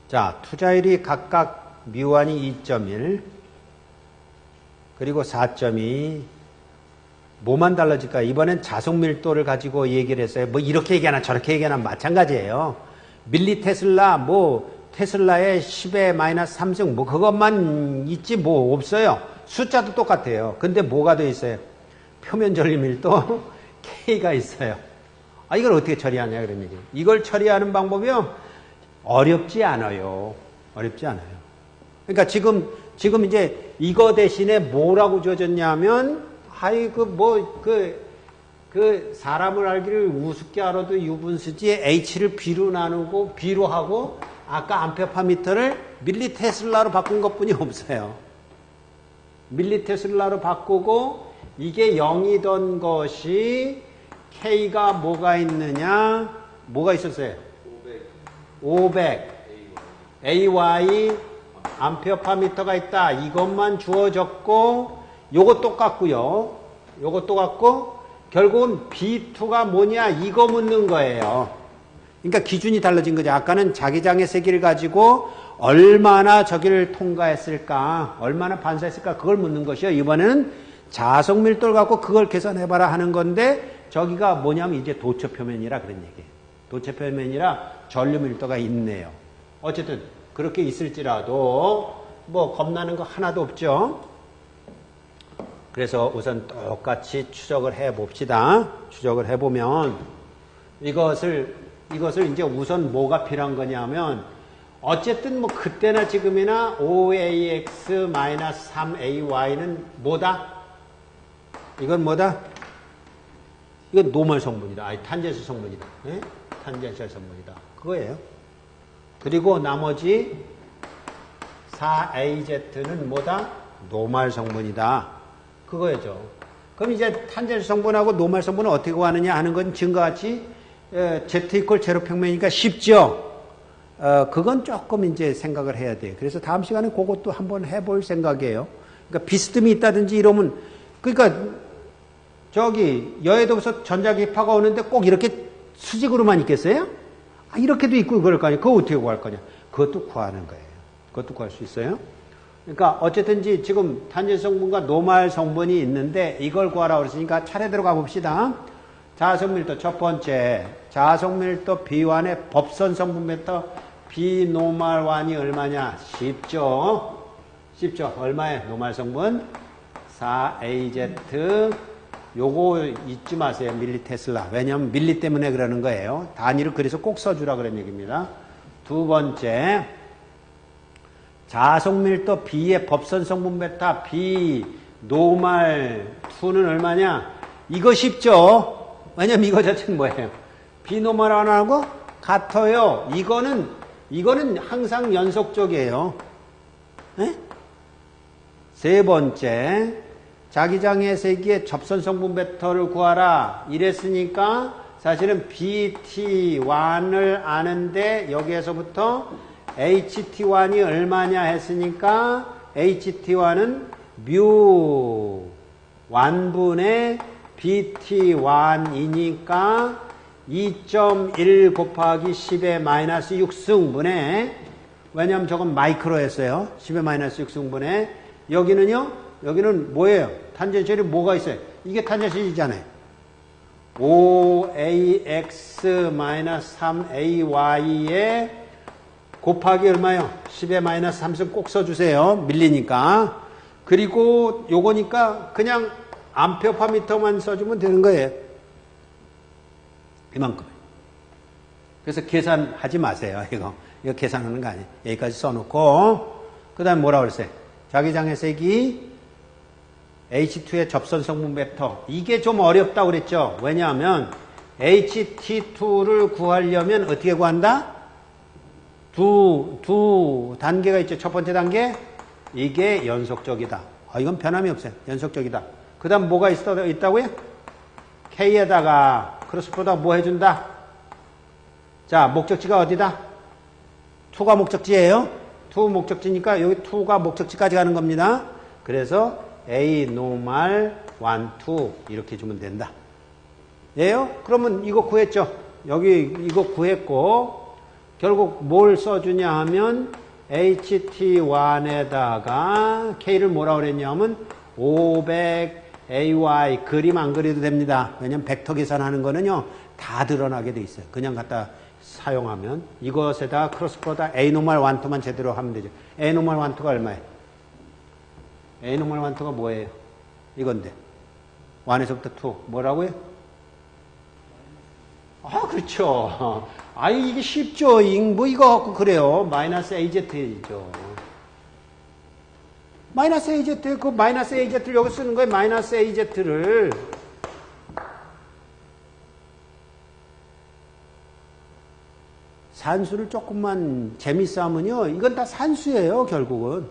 자, 투자율이 각각 뮤1이 2.1 그리고 4.2 뭐만 달라질까? 이번엔 자속 밀도를 가지고 얘기를 했어요. 뭐 이렇게 얘기하나 저렇게 얘기하나 마찬가지예요. 밀리 테슬라 테슬라의 10의 마이너스 3승 뭐 그것만 있지 뭐 없어요. 숫자도 똑같아요. 근데 뭐가 돼 있어요? 표면 전류 밀도 K가 있어요. 이걸 어떻게 처리하냐 그런 얘기예요. 이걸 처리하는 방법이요. 어렵지 않아요. 그러니까 지금 이제 이거 대신에 뭐라고 주어졌냐면 사람을 알기를 우습게 알아도 유분수지에 H를 B로 나누고 B로 하고 아까 암페어파미터를 밀리테슬라로 바꾼 것뿐이 없어요. 밀리테슬라로 바꾸고 이게 0이던 것이 K가 뭐가 있느냐? 뭐가 있었어요? 500 AY 암페어파미터가 있다. 이것만 주어졌고 요거 똑같고요. 요거 똑같고 결국은 B2가 뭐냐 이거 묻는 거예요. 그러니까 기준이 달라진 거죠. 아까는 자기장의 세기를 가지고 얼마나 저기를 통과했을까 얼마나 반사했을까 그걸 묻는 것이요. 이번에는 자속 밀도를 갖고 그걸 계산해봐라 하는 건데 저기가 뭐냐면 이제 도체 표면이라 그런 얘기예요. 도체 표면이라 전류 밀도가 있네요. 어쨌든 그렇게 있을지라도 뭐 겁나는 거 하나도 없죠. 그래서 우선 똑같이 추적을 해 봅시다. 추적을 해 보면 이것을 이제 우선 뭐가 필요한 거냐면 어쨌든 뭐 그때나 지금이나 5AX-3AY는 뭐다? 이건 뭐다? 이건 노멀 성분이다. 탄젠셜 성분이다. 네? 탄젠셜 성분이다. 그거예요. 그리고 나머지 4AZ는 뭐다? 노멀 성분이다. 그거죠. 그럼 이제 탄젠셜 성분하고 노멀 성분은 어떻게 구하느냐 하는 건 지금과 같이 Z=0 평면이니까 쉽죠. 그건 조금 이제 생각을 해야 돼요. 그래서 다음 시간에 그것도 한번 해볼 생각이에요. 그러니까 비스듬히 있다든지 이러면 그러니까 저기 여의도에서 전자기파가 오는데 꼭 이렇게 수직으로만 있겠어요? 아, 이렇게도 있고 그럴 거 아니에요. 그거 어떻게 구할 거냐? 그것도 구하는 거예요. 그것도 구할 수 있어요. 그러니까 어쨌든지 지금 탄젠 성분과 노말 성분이 있는데 이걸 구하라고 그랬으니까 차례대로 가봅시다. 자석 밀도 첫 번째, 자석 밀도 B1의 법선 성분 베터 비노말1이 얼마냐? 쉽죠? 쉽죠? 얼마에 노말 성분? 4AZ. 요거 잊지 마세요. 밀리 테슬라. 왜냐하면 밀리 때문에 그러는 거예요. 단위를 그래서 꼭 써주라 그런 얘기입니다. 두 번째, 자석 밀도 B의 법선 성분 베타 B 노말 2는 얼마냐? 이거 쉽죠? 왜냐면 이거 자체는 뭐예요? B 노말 1하고 같아요. 이거는 항상 연속적이에요. 네? 세 번째, 자기장의 세기의 접선 성분 베터를 구하라. 이랬으니까 사실은 BT1을 아는데 여기에서부터 HT1이 얼마냐 했으니까 HT1은 뮤 1분의 BT1이니까 2.1 곱하기 10의 마이너스 6승분의, 왜냐하면 저건 마이크로였어요. 10의 마이너스 6승분의, 여기는 뭐예요? 탄젠셜이 뭐가 있어요? 이게 탄젠셜이잖아요. 5ax-3ay에 곱하기 얼마요? 10의 마이너스 3승 꼭 써주세요. 밀리니까. 그리고 요거니까 그냥 암페어파미터만 써주면 되는 거예요. 이만큼. 그래서 계산하지 마세요. 이거 계산하는 거 아니에요. 여기까지 써놓고, 그 다음에 뭐라고 그랬어요? 자기장의 세기 H2의 접선 성분 베터. 이게 좀 어렵다고 그랬죠. 왜냐하면 HT2를 구하려면 어떻게 구한다? 두 단계가 있죠. 첫 번째 단계, 이게 연속적이다. 이건 변함이 없어요. 연속적이다. 그 다음 뭐가 있다고요? K에다가 크로스보다 뭐 해준다? 자, 목적지가 어디다? 2가 목적지예요. 2 목적지니까 여기 2가 목적지까지 가는 겁니다. 그래서 A 노말 1, 2 이렇게 주면 된다. 예요? 그러면 이거 구했죠? 여기 이거 구했고, 결국 뭘 써주냐 하면 HT1에다가 K를 뭐라고 그랬냐 하면 500AY. 그림 안 그려도 됩니다. 왜냐면 벡터 계산하는 거는요 다 드러나게 돼 있어요. 그냥 갖다 사용하면 이것에다 크로스보다 A 노멀 1, 2만 제대로 하면 되죠. A 노멀 1, 2가 얼마예요? A 노멀 1, 2가 뭐예요? 이건데 1에서부터 2 뭐라고요? 그렇죠. 이게 쉽죠. 뭐 이거 갖고 그래요. 마이너스 AZ죠. 마이너스 AZ, 그 마이너스 AZ를 여기 쓰는 거예요. 마이너스 AZ를. 산수를 조금만 재밌어 하면요. 이건 다 산수예요, 결국은.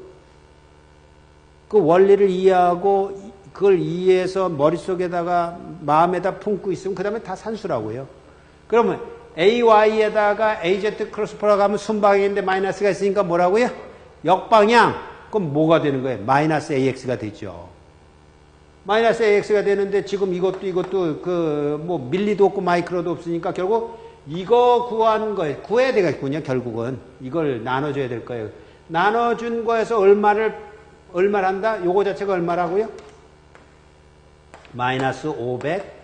그 원리를 이해하고 그걸 이해해서 머릿속에다가 마음에다 품고 있으면 그 다음에 다 산수라고요. 그러면 AY에다가 AZ 크로스프라 가면 순방향인데 마이너스가 있으니까 뭐라고요? 역방향. 그럼 뭐가 되는 거예요? 마이너스 AX가 되죠. 마이너스 AX가 되는데 지금 이것도 뭐 밀리도 없고 마이크로도 없으니까 결국 이거 구한 거예요. 구해야 되겠군요, 결국은. 이걸 나눠줘야 될 거예요. 나눠준 거에서 얼마를 한다? 요거 자체가 얼마라고요? 마이너스 500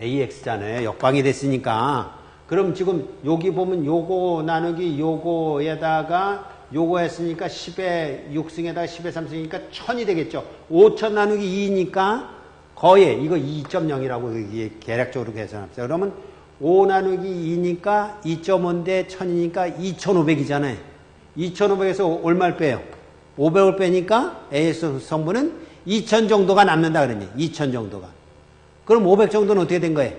AX잖아요. 역방이 됐으니까. 그럼 지금 여기 보면 요거 나누기 요거에다가 요거 했으니까 10의 6승에다가 10의 3승이니까 1000이 되겠죠. 5000 나누기 2니까 거의 이거 2.0이라고 계략적으로 계산합시다. 그러면 5 나누기 2니까 2.5인데 1000이니까 2500이잖아요. 2500에서 얼마를 빼요? 500을 빼니까 AS 성분은 2000 정도가 남는다 그러니 2000 정도가. 그럼 500 정도는 어떻게 된 거예요?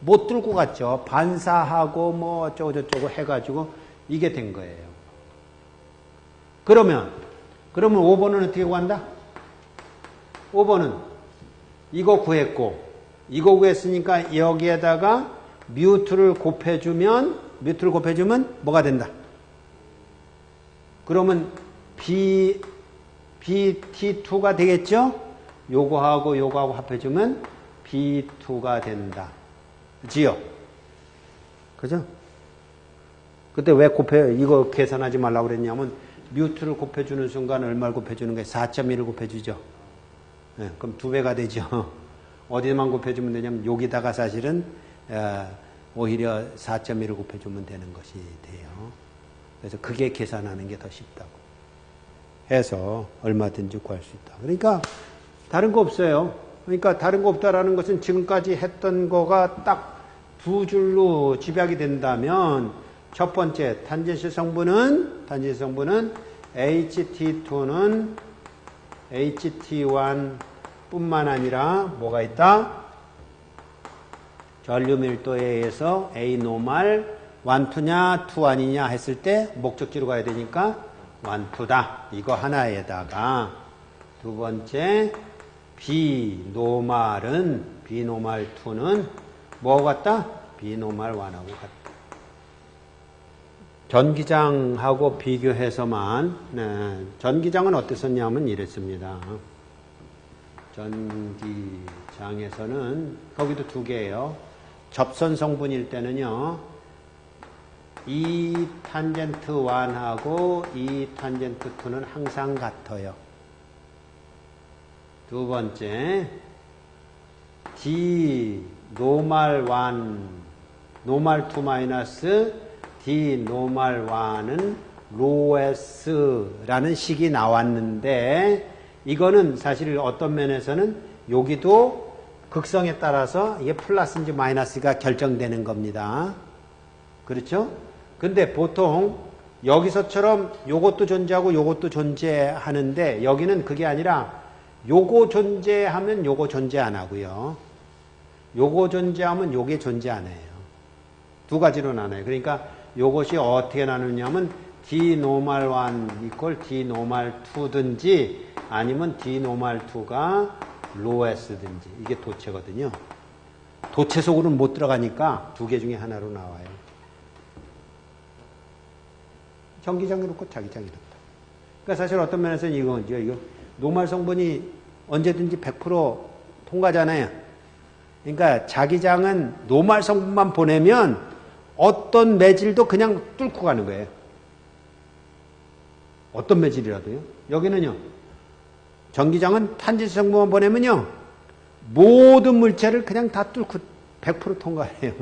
못 들고 갔죠. 반사하고 뭐 어쩌고저쩌고 해가지고 이게 된 거예요. 그러면 5번은 어떻게 구한다? 5번은 이거 구했고, 이거 구했으니까 여기에다가 뮤트를 곱해주면 뭐가 된다? 그러면 BT2가 되겠죠? 요거하고 요거하고 합해주면 B2가 된다. 그지요? 그죠? 그때 왜 이거 계산하지 말라고 그랬냐면, 뮤트를 곱해주는 순간 얼마를 곱해주는 거예요? 4.1을 곱해주죠. 네, 그럼 2배가 되죠. 어디만 곱해주면 되냐면, 여기다가 사실은, 오히려 4.1을 곱해주면 되는 것이 돼요. 그래서 그게 계산하는 게 더 쉽다고 해서 얼마든지 구할 수 있다. 그러니까 다른 거 없어요. 그러니까 다른 거 없다라는 것은 지금까지 했던 거가 딱 두 줄로 집약이 된다면 첫 번째 탄젠시 성분은 HT2는 HT1 뿐만 아니라 뭐가 있다? 전류 밀도에 의해서 A 노말 1, 2냐 2 아니냐 했을 때 목적지로 가야 되니까 1, 2다. 이거 하나에다가 두 번째 B 노말은 B 노말 2는 뭐하고 같다? B 노말 1하고 같다. 전기장하고 비교해서만 전기장은 어땠었냐면 이랬습니다. 전기장에서는 거기도 두 개예요. 접선 성분일 때는요. E 탄젠트 1하고 E 탄젠트 2는 항상 같아요. 두 번째 D 노말 1 노말 2 마이너스 D 노말 1은 로에스라는 식이 나왔는데 이거는 사실 어떤 면에서는 여기도 극성에 따라서 이게 플러스인지 마이너스가 결정되는 겁니다. 그렇죠? 근데 보통 여기서처럼 요것도 존재하고 요것도 존재하는데 여기는 그게 아니라 요거 존재하면 요거 존재 안 하고요. 요거 존재하면 요게 존재 안 해요. 두 가지로 나눠요. 그러니까 요것이 어떻게 나누냐면 D 노말 1 이퀄 D 노말 2든지 아니면 D 노말 2가 로에스든지 이게 도체거든요. 도체 속으로는 못 들어가니까 두 개 중에 하나로 나와요. 전기장 이렇고 자기장 이렇다. 그러니까 사실 어떤 면에서는 이거 노말 성분이 언제든지 100% 통과잖아요. 그러니까 자기장은 노말 성분만 보내면 어떤 매질도 그냥 뚫고 가는 거예요. 어떤 매질이라도요. 여기는요. 전기장은 탄젠시 성분만 보내면요. 모든 물체를 그냥 다 뚫고 100% 통과해요.